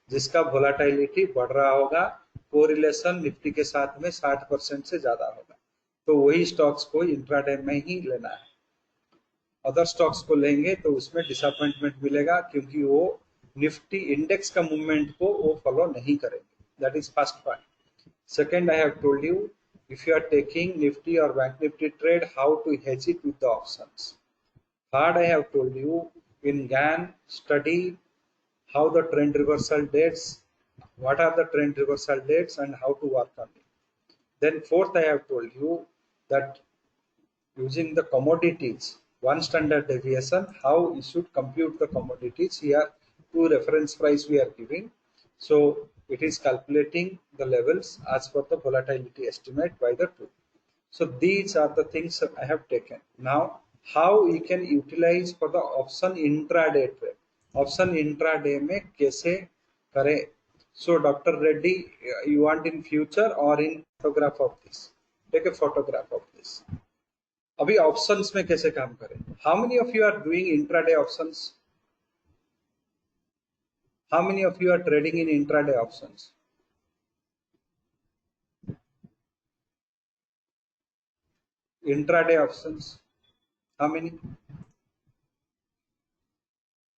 जिसका वोलाटिलिटी बढ़ रहा होगा, कोरिलेशन निफ्टी के साथ में 60% से ज्यादा होगा, तो वही स्टॉक्स को इंट्राडे में ही लेना है. अदर स्टॉक्स को लेंगे तो उसमें डिसअपॉइंटमेंट मिलेगा क्योंकि वो निफ्टी इंडेक्स का मूवमेंट को वो फॉलो नहीं करेंगे. That is first point. Second, I have told you if you are taking Nifty or Bank Nifty trade, how to hedge it with the options. Third, I have told you in GAN study how the trend reversal dates, what are the trend reversal dates and how to work on it. Then fourth, I have told you that using the commodities, one standard deviation, how you should compute the commodities. Here, two reference price we are giving. So it is calculating the levels as per the volatility estimate by the two. So these are the things I have taken. Now, how you can utilize for the option intraday trade. Option intraday में कैसे करें? So Dr. Reddy, you want in future or in photograph of this? Take a photograph of this. अभी options में कैसे काम करें? How many of you are doing intraday options? How many of you are trading in intraday options? Intraday options. How many?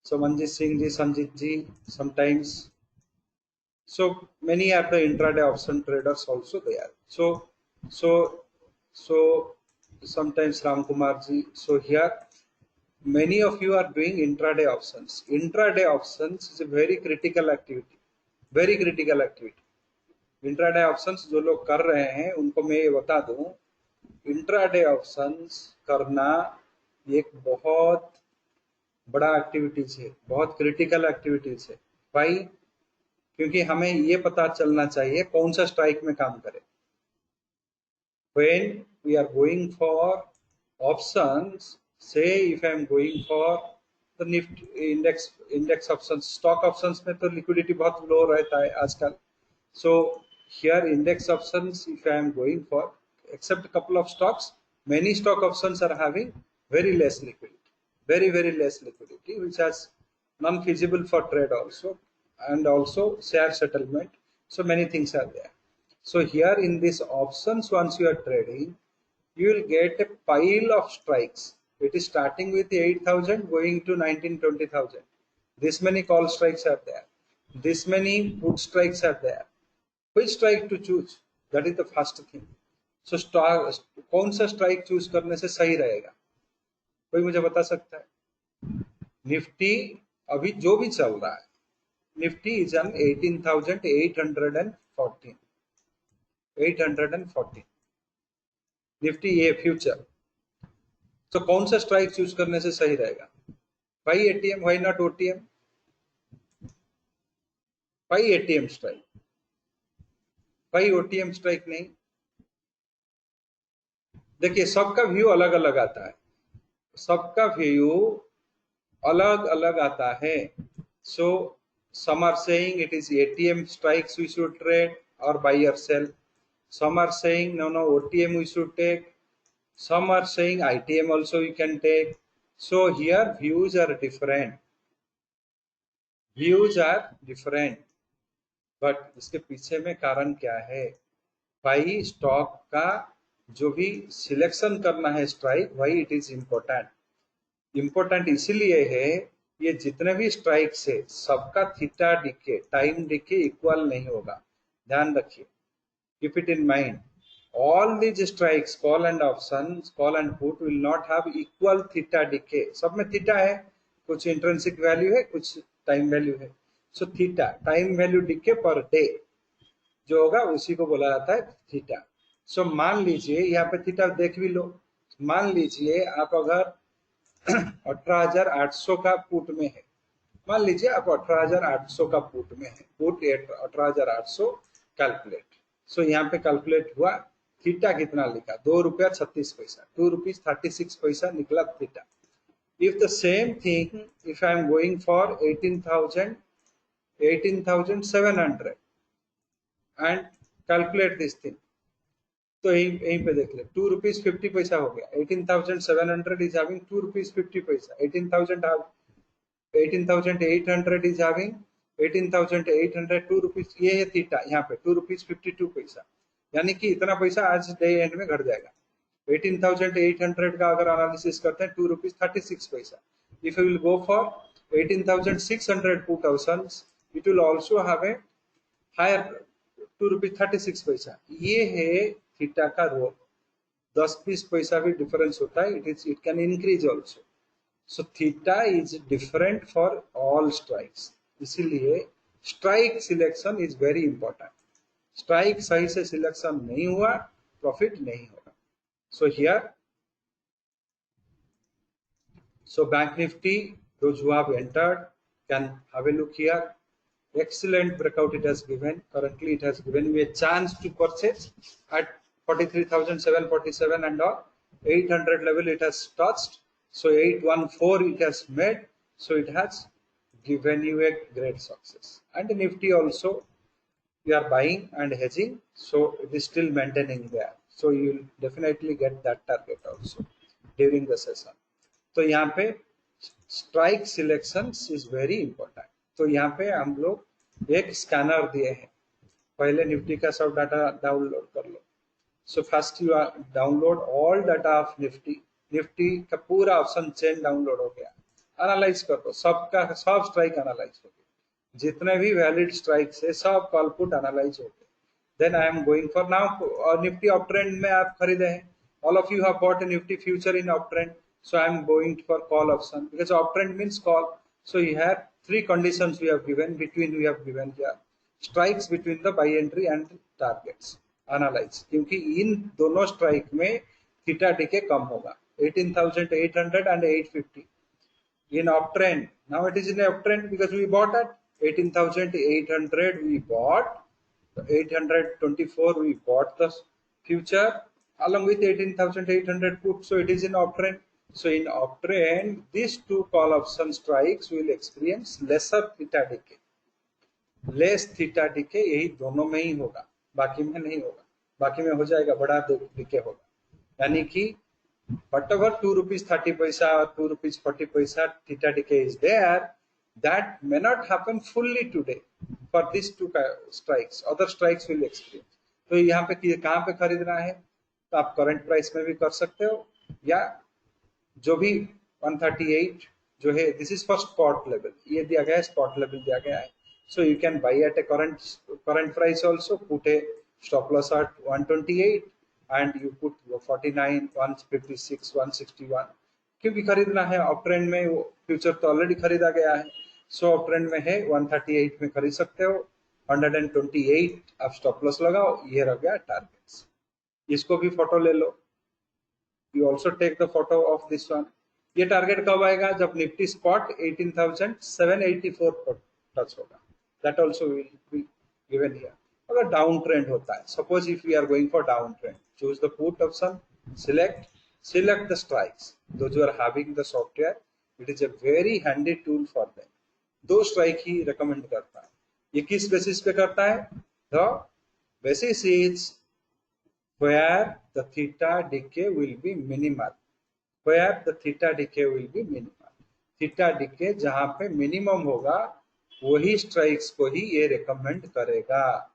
So Manjit Singh ji, Sanjit ji, sometimes. So many are the intraday option traders also there. So sometimes Ram Kumar ji. So here many of you are doing intraday options. Intraday options is a very critical activity. Very critical activity. Intraday options जो लोग कर रहे हैं उनको मैं ये बता दूं, इंट्राडे ऑप्शंस करना एक बहुत बड़ा एक्टिविटीज है, बहुत क्रिटिकल एक्टिविटीज है. भाई क्योंकि हमें ये पता चलना चाहिए कौन सा स्ट्राइक में काम करे. When we are going for options, say if I am going for the Nifty index options, stock options में तो liquidity बहुत low रहता है आजकल. So here index options, if I am going for, except a couple of stocks, many stock options are having very less liquidity, very less liquidity, which has non-feasible for trade also, and also share settlement. So many things are there. So here in this options, once you are trading, you will get a pile of strikes. It is starting with 8,000 going to 19-20,000. This many call strikes are there. This many put strikes are there. Which strike to choose? That is the first thing. So कौन सा strike choose करने से सही रहेगा? कोई मुझे बता सकता है? निफ्टी अभी जो भी चल रहा है, निफ्टी is on 18,814. 814 निफ्टी ये फ्यूचर. तो कौन सा स्ट्राइक चूज करने से सही रहेगा? भाई एटीएम, व्हाई नॉट ओटीएम? भाई एटीएम स्ट्राइक, भाई ओटीएम स्ट्राइक नहीं. देखिए सबका व्यू अलग अलग आता है, सबका व्यू अलग अलग आता है. सो some are saying it is ATM strikes we should trade or buy or sell. Some are saying no OTM we should take. Some are saying ITM also you can take. So here views are different, but इसके पीछे में कारण क्या है भाई? Stock का जो भी सिलेक्शन करना है स्ट्राइक, भाई इट इज इम्पोर्टेंट इसलिए है, ये जितने भी स्ट्राइक्स है सबका theta decay, time decay equal नहीं होगा, ध्यान रखिए, keep it in mind. all these strikes, call and options, call and put will not have equal theta decay, सब में थीटा है, कुछ इंट्रिंसिक वैल्यू है, कुछ टाइम वैल्यू है। So theta, time value decay per day जो होगा उसी को बोला जाता है थीटा। सो मान लीजिए यहाँ पे थीटा देख भी लो, मान लीजिए आप अगर 18,800 का पुट में है, मान लीजिए आप 18,800 का पुट में है, पुट 18,800 कैलकुलेट। सो यहाँ पे कैलकुलेट हुआ, थीटा कितना लिखा, 2 रुपया 36 पैसा, 2 रुपीज 36 पैसा निकला theta. If the same thing, if I am going for 18,700 and calculate this thing, तो यहीं पे देख ले, 2 रुपीज 50 पैसा हो गया। 18,700 इज हैविंग 2 रुपीज 50 पैसा, 18,800 इज हैविंग 18,800 2 रुपीज, ये है थीटा यहाँ पे 2 रुपीज 52 पैसा, यानी कि इतना पैसा आज डे एंड में घट जाएगा। 18,800 का अगर एनालिसिस करते हैं 2 rupees 36 paisa. If you will go for 18,600 put options, it will also have a higher 2 rupees 36 paisa. ये है थीटा का रोल, 10-20 पैसा भी डिफरेंस होता है, it can increase also. So theta is different for all strikes, इसीलिए strike selection is very important. Strike सही से सिलेक्शन नहीं हुआ, प्रॉफिट नहीं होगा। So here, so bank nifty, those who have entered can have a look here. Excellent breakout it has given. Currently it has given me a chance to purchase at 43,747 and all 800 level it has touched. So 814 it has made, so it has given you a great success. And nifty also you are buying and hedging, so it is still maintaining there, so you will definitely get that target also during the session. तो यहाँ पे strike selection is very important. तो यहाँ पे हम लोग एक scanner दिए हैं, पहले निफ्टी का सब डाटा डाउनलोड कर लो। So first you download all data of Nifty, Nifty का पूरा ऑप्शन चेन डाउनलोड हो गया, एनालाइज कर दो, सबका सब स्ट्राइक एनालाइज हो गया, जितने भी वैलिड स्ट्राइक्स है सब कॉल पुट एनालाइज हो गए। Then I am going for now Nifty up trend में आप खरीदे हैं, all of you have bought Nifty future in up trend, so I am going for call option because uptrend means call. So you have three conditions we have given, between we have given here strikes between the buy entry and targets, analyze, क्योंकि इन दोनों strike में theta decay कम होगा, 18,800 and 850 in uptrend. Now it is in uptrend because we bought at 18,800 we bought, 824 we bought the future along with 18,800 put, so it is in uptrend. So in uptrend, these two call option strikes will experience lesser theta decay, less theta decay, यही दोनों में ही होगा, बाकी में नहीं होगा, बाकी में हो जाएगा बड़ा डिके होगा, यानी कि whatever 2 rupees 30 paisa or 2 rupees 40 paisa theta decay is there, that may not happen fully today for these two strikes, other strikes will experience. तो यहाँ पे कहाँ पे खरीदना है, तो आप करंट प्राइस में भी कर सकते हो, या जो भी 138 जो है, this is for spot level, ये दिया गया है, स्पॉट लेवल दिया गया है। So you can buy at a current price also, put a stop loss at 128 and you put 49 156 161, क्योंकि खरीदना है अप ट्रेंड में, वो फ्यूचर तो ऑलरेडी खरीदा गया है। सो अप ट्रेंड में है 138 में खरीद सकते हो, 128 आप स्टॉप लॉस लगाओ, ये रह गया टारगेट्स। इसको भी फोटो ले लो, you also take the photo of this one। ये टारगेट कब आएगा, जब निफ्टी स्पॉट 18,784 पर टच होगा, that also will be given here। अगर डाउन ट्रेंड होता है, suppose if we are going for down trend, choose the put option, select the strikes, those who are having the software, it is a very handy tool for them। दो strike ही recommend करता है। ये किस basis पे करता है, the basis is where the theta decay will be minimal, where the theta decay will be minimal. Theta decay जहां पे मिनिमम होगा वही स्ट्राइक्स को ही ये रेकमेंड करेगा.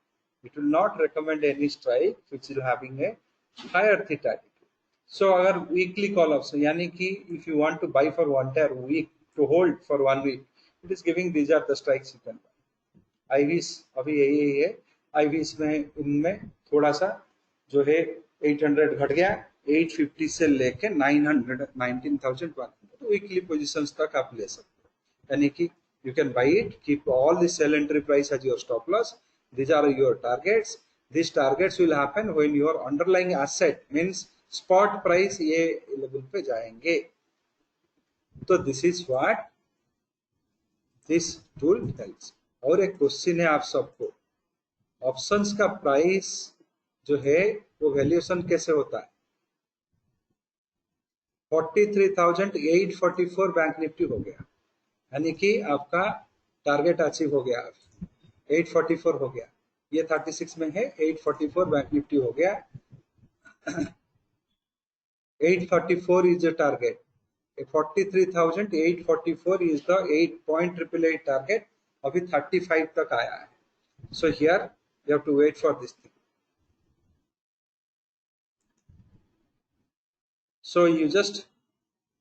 It will not recommend any strike which is having a higher theta decay. So अगर weekly call option यानी कि if you want to buy for one tire week to hold for 1 week, it is giving these are the strikes you can buy. IVs अभी यही है. आईवीस में इनमें थोड़ा सा जो है 800 घट गया, 850 से लेके 900 19,100 वीकली पोजीशंस तक आप ले सकते हो. यानी कि you can buy it, keep all the sell entry price as your stop loss. These are your targets. These targets will happen when your underlying asset means spot price ये level पे जाएंगे. तो this is what this tool helps. और एक question है आप सबको, options का प्राइस जो है वो वैल्यूएशन कैसे होता है? 43,844 बैंक निफ्टी हो गया, यानी कि आपका टारगेट अचीव हो गया, 844 हो गया. ये 36 में है, 844 बैंक निफ्टी हो गया. 844 is the target. 43,844 is the 8.888 target. अभी 35 तक आया है. So here you have to wait for this thing. So you just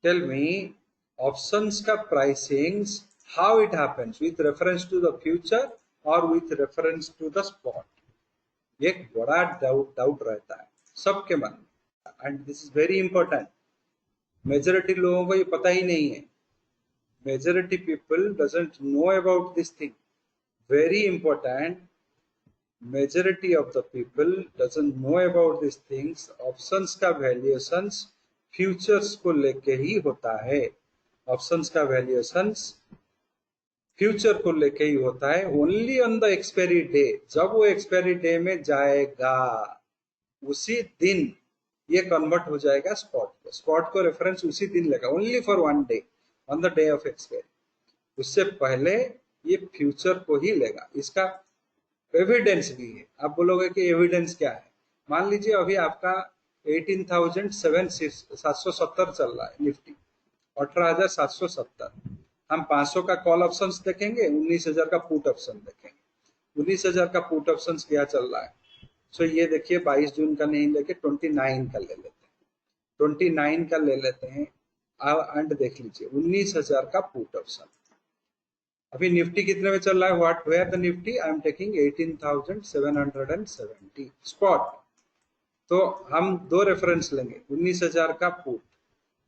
tell me options का pricings how it happens, with reference to the future or with reference to the spot. एक बड़ा doubt रहता है सबके मन में, and this is very important. Majority लोगों को ये पता ही नहीं है. Majority people doesn't know about this thing. Very important. Majority of the people doesn't know about these things. Options का valuations futures को लेके ही होता है. ऑप्शंस का वैल्यूएशंस फ्यूचर को लेके ही होता है. Only on the expiry day, जब वो एक्सपायरी डे में जाएगा उसी दिन ये कन्वर्ट हो जाएगा स्पॉट को. स्पॉट को रेफरेंस उसी दिन लेगा, only for 1 day on the day of expiry. उससे पहले ये फ्यूचर को ही लेगा. इसका एविडेंस भी है. आप बोलोगे कि एविडेंस क्या है? मान लीजिए अभी आपका 18,770 चल रहा है निफ्टी, 18,770. हम 500 का कॉल ऑप्शंस देखेंगे, 19,000 का पुट ऑप्शन देखेंगे. 19,000 का पुट ऑप्शंस क्या चल रहा है? सो ये देखिए 22 जून का नहीं लेके 29 का ले लेते हैं. 29 का ले लेते हैं एंड देख लीजिए 19,000 का पुट ऑप्शन. अभी निफ्टी कितने में चल रहा है? What where the Nifty? I am taking 18,770 spot. तो हम दो रेफरेंस लेंगे. 19,000 का पुट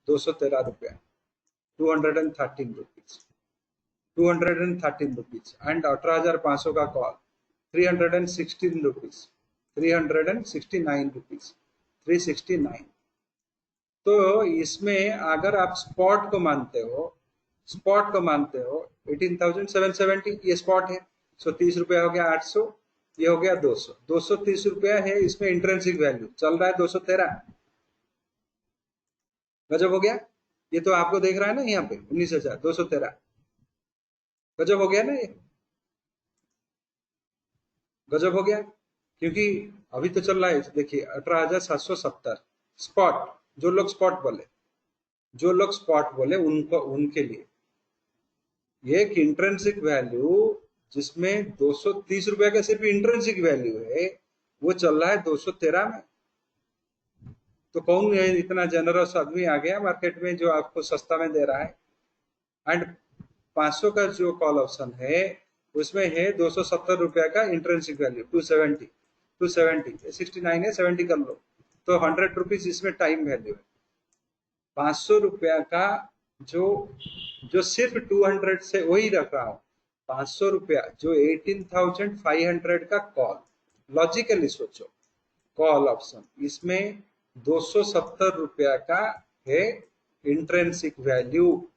213 रुपया, 213 रुपीज, 213 रुपीज एंड 18,500 का कॉल 316 रुपीज, 369 रुपीज, 369. तो इसमें अगर आप स्पॉट को मानते हो, 18,770 ये स्पॉट है. सो 30 रुपया हो गया 800, ये हो गया 200. 230 रुपया है. इसमें इंट्रिंसिक वैल्यू चल रहा है 213. गजब हो गया. ये तो आपको देख रहा है ना यहाँ पे 19,213. गजब हो गया ना, ये गजब हो गया. क्योंकि अभी तो चल रहा है देखिए 18,770 स्पॉट. जो लोग स्पॉट बोले उनको, उनके लिए ये एक इंट्रिंसिक वैल्यू जिसमें 230 रुपया का सिर्फ इंट्रिंसिक वैल्यू है, वो चल रहा है 213 में. तो कौन है इतना जनरस आदमी आ गया मार्केट में जो आपको सस्ता में दे रहा है? एंड 500 का जो कॉल ऑप्शन है उसमें है 270 रुपया का इंट्रिंसिक वैल्यू, 270, 69 है, 70 कर लो तो 100 रुपीज इसमें टाइम वैल्यू है. 500 रुपया का जो सिर्फ 200 से वही रख रहा हूँ. 500 रुपया जो 18,500 का कॉल, लॉजिकली सोचो कॉल ऑप्शन, इसमें 270 रुपया का है इंट्रिंसिक वैल्यू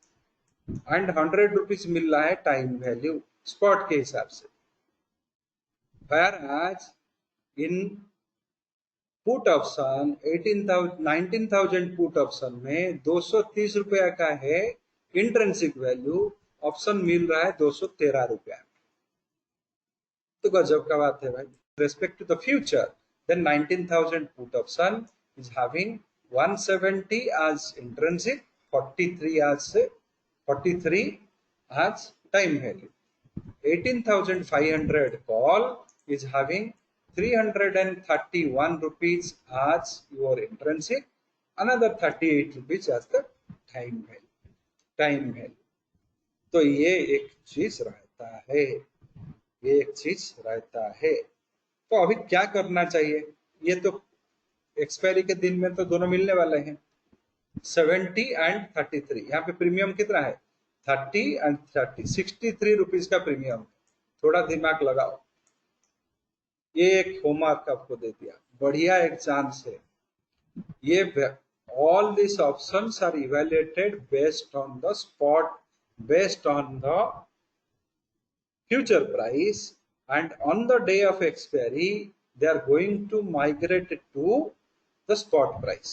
एंड 100 रुपीज मिल रहा है टाइम वैल्यू स्पॉट के हिसाब से. whereas in put option 19,000 put option में 230 रुपया का है इंट्रिंसिक वैल्यू, ऑप्शन मिल रहा है 213 रुपया. तो गजब का बात है भाई. Respect to the future Then 19,000 put option is having 170 as intrinsic, 43 as time value. 18,500 call is having 331 rupees as your intrinsic, another 38 rupees as the time value. तो ये एक चीज रहता है, तो अभी क्या करना चाहिए? ये तो एक्सपायरी के दिन में तो दोनों मिलने वाले हैं, 70 एंड 33। यहाँ पे प्रीमियम कितना है? 30 एंड 30, 63 रुपीज का प्रीमियम। थोड़ा दिमाग लगाओ, ये एक होमवर्क आपको दे दिया, बढ़िया एक चांस है। ये all these options are evaluated based on the spot, based on the future price, and on the day of expiry they are going to migrate to the spot price.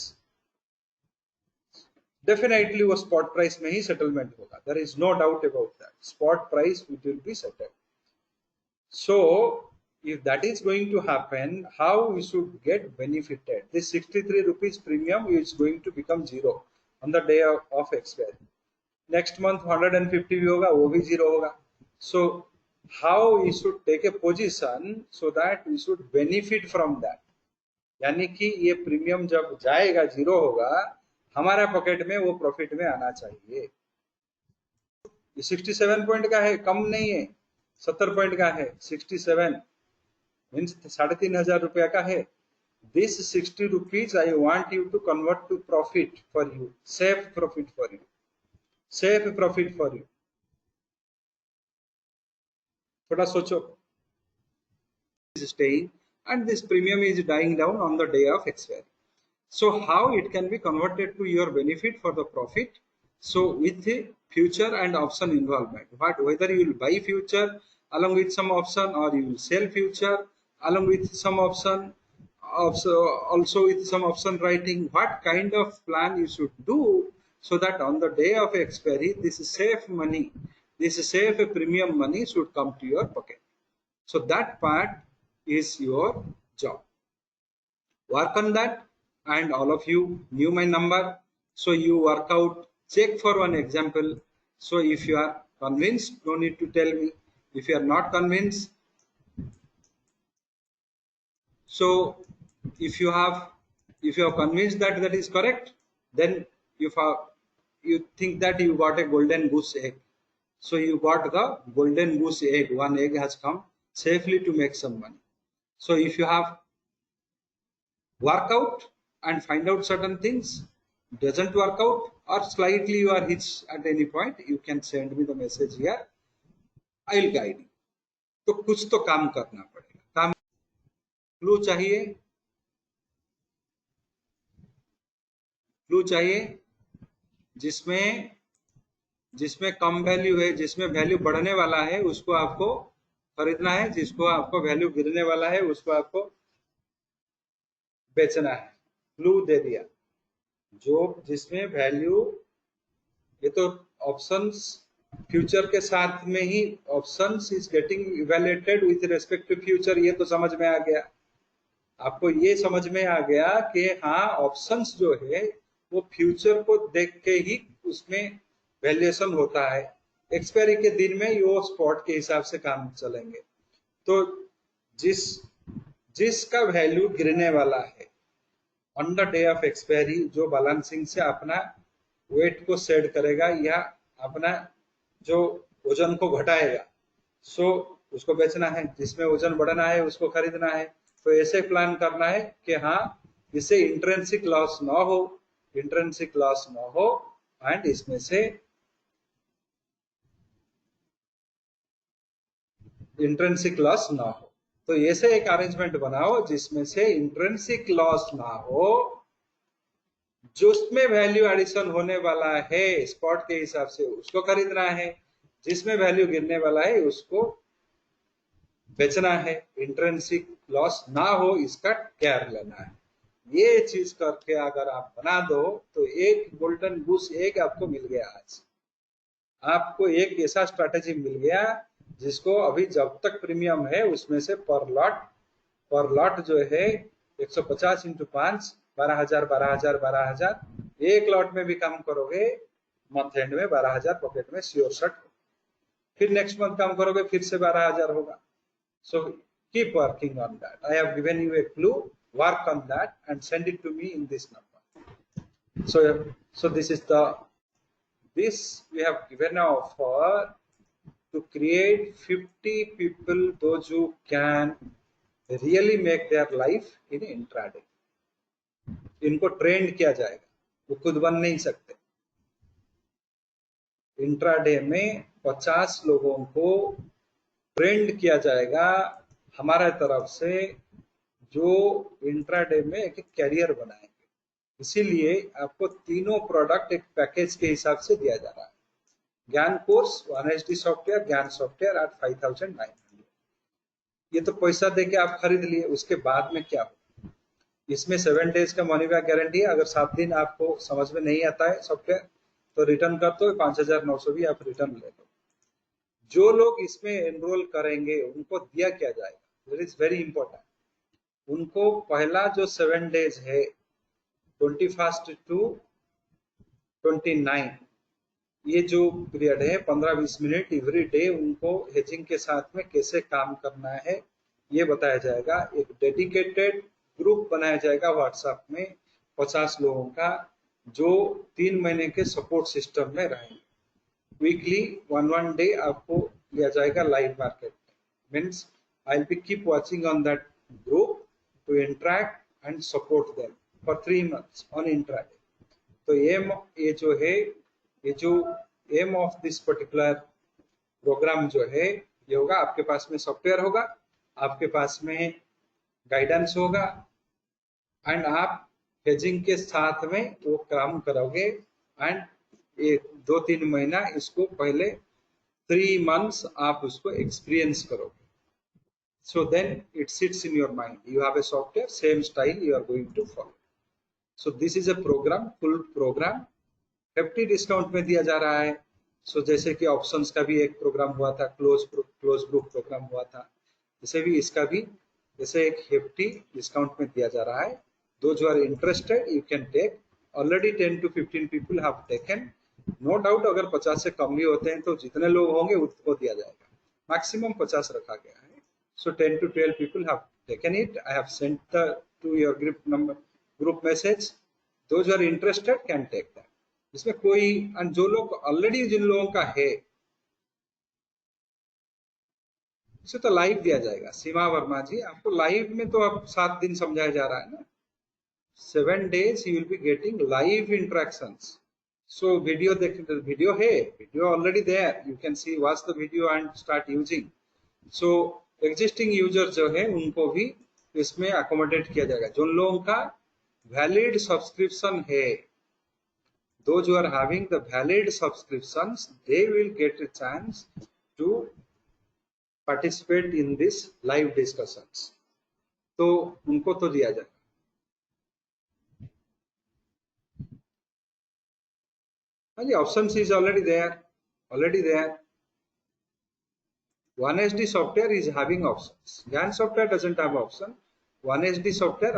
Definitely वो spot price में ही settlement होगा, there is no doubt about that. Spot price will be settled. So if that is going to happen, how we should get benefited? This 63 rupees premium is going to become zero on the day of expiry. Next month 150 भी होगा, वो भी zero होगा. So how we should take a position so that we should benefit from that? यानी कि ये premium जब जाएगा, जीरो होगा, हमारा पॉकेट में वो प्रॉफिट में आना चाहिए। ये 67 पॉइंट का है, कम नहीं है, 70 पॉइंट का है। 67 मीन्स 3,500 रुपया का है। This 60 rupees I want you to convert to profit for you, safe profit for you, safe profit for you. थोड़ा सोचो। Staying and this premium is dying down on the day of expiry. So how it can be converted to your benefit for the profit? So with the future and option involvement, but whether you will buy future along with some option, or you will sell future along with some option, also with some option writing, what kind of plan you should do so that on the day of expiry this safe money, this safe premium money should come to your pocket. So that part is your job. Work on that, and all of you knew my number, so you work out, check for one example. So if you are convinced, no need to tell me. If you are not convinced, so if you have convinced that that is correct, then you think that you got a golden goose egg. So you got the golden goose egg, one egg has come safely to make some money. So if you have work out and find out certain things, doesn't work out, or slightly you are hitched at any point, you can send me the message here, I will guide you. तो कुछ तो काम करना पड़ेगा। काम clue चाहिए जिसमें कम value है, जिसमें वैल्यू बढ़ने वाला है उसको आपको खरीदना है, जिसको आपको वैल्यू गिरने वाला है उसको आपको बेचना है। क्लू दे दिया। जो जिसमें वैल्यू, ये तो ऑप्शंस फ्यूचर के साथ में ही, options is getting evaluated with respect to future. ये तो समझ में आ गया आपको, ये समझ में आ गया कि हाँ ऑप्शंस जो है वो फ्यूचर को देख के ही उसमें वैल्यूएशन होता है। एक्सपायरी के दिन में वो स्पॉट के हिसाब से काम चलेंगे। तो जिसका वैल्यू गिरने वाला है on the day of expiry, जो बैलेंसिंग से अपना वेट को सेट करेगा या अपना जो वजन को घटाएगा, सो उसको बेचना है। जिसमें वजन बढ़ना है उसको खरीदना है। तो ऐसे प्लान करना है कि हाँ इससे इंट्रिंसिक लॉस ना हो, एंड इसमें से इंट्रिंसिक लॉस ना हो। तो ऐसे एक अरेंजमेंट बनाओ जिसमें से इंट्रिंसिक लॉस ना हो, जो उसमें वैल्यू एडिशन होने वाला है स्पॉट के हिसाब से उसको खरीदना है, जिसमें वैल्यू गिरने वाला है उसको बेचना है। इंट्रिंसिक लॉस ना हो इसका केयर लेना है। ये चीज करके अगर आप बना दो तो एक गोल्डन गूस एग आपको मिल गया। आज आपको एक ऐसा स्ट्रैटेजी मिल गया जिसको अभी जब तक प्रीमियम है उसमें से पर लॉट जो है 150 इंटू 5 12,000 12,000 12,000 एक लॉट में भी काम करोगे मंथ एंड में 12,000 पॉकेट में श्योर शट। फिर नेक्स्ट मंथ काम करोगे फिर से 12,000 होगा। So keep working on that. I have given you a clue, work on that and send it to me in this number. So this is this we have given an offer to create 50 people, those who can really make their life in intraday। इनको trend किया जाएगा, वो खुद बन नहीं सकते। Intraday में 50 लोगों को ट्रेंड किया जाएगा हमारे तरफ से, जो इंट्राडे में एक कैरियर बनाएंगे। इसीलिए आपको तीनों प्रोडक्ट एक पैकेज के हिसाब से दिया जा रहा है। ज्ञान कोर्स, 1HD सॉफ्टवेयर, ज्ञान सॉफ्टवेयर एट 5,900। ये तो पैसा देके आप खरीद लिए, उसके बाद में क्या हो? इसमें 7 डेज का मनी बैक गारंटी है। अगर 7 दिन आपको समझ में नहीं आता है सॉफ्टवेयर तो रिटर्न कर दो, 5,900 भी आप रिटर्न ले लो। जो लोग इसमें एनरोल करेंगे उनको दिया क्या जाएगा, दैट इज वेरी इंपॉर्टेंट। उनको पहला जो 7 डेज है 21 to 29, ये जो पीरियड है 15-20 मिनट एवरी डे, उनको हेजिंग के साथ में कैसे काम करना है ये बताया जाएगा। एक डेडिकेटेड ग्रुप बनाया जाएगा व्हाट्सएप में 50 लोगों का, जो 3 महीने के सपोर्ट सिस्टम में रहेंगे। वीकली 1 डे आपको लिया जाएगा लाइव मार्केट में। Means I will be keep watching on that group to interact and support them for 3 months on intraday. तो ये जो है, ये जो aim of this particular programme जो है ये होगा, आपके पास में सॉफ्टवेयर होगा, आपके पास में गाइडेंस होगा एंड आप हेजिंग के साथ में वो काम करोगे एंड 2-3 महीना इसको पहले 3 months आप उसको एक्सपीरियंस करोगे। So then it sits in your mind, you have a software, same style you are going to follow। So this is a program, full program 50 discount में दिया जा रहा है। सो जैसे कि ऑप्शंस का भी एक प्रोग्राम हुआ था, क्लोज ग्रुप प्रोग्राम हुआ था, जैसे भी इसका भी जैसे एक 50 डिस्काउंट में दिया जा रहा है। Those who are interested you can take, already 10 to 15 people have taken। No doubt अगर 50 से कम भी होते हैं तो जितने लोग होंगे उनको दिया जाएगा, मैक्सिमम 50 रखा गया है। सो 10 to 12 people have taken it। I have sent to your group message। Those who are interested can take that। इसमें कोई, जो लोग ऑलरेडी, जिन लोगों का है उसे तो लाइव दिया जाएगा। सीमा वर्मा जी, आपको लाइव में तो अब 7 दिन समझाया जा रहा है ना। 7 days you will be getting live interactions। So video देख, वीडियो है, video already there, you can see, watch the video and start using. So existing user जो है उनको भी इसमें अकोमोडेट किया जाएगा। जो लोगों का वैलिड सब्सक्रिप्शन है, those who are having the valid subscriptions, they will get a chance to participate in this live discussions। तो उनको तो दिया जाए। हाँ जी, options is already there। 1HD software is having options, GAN software doesn't have option। 1HD software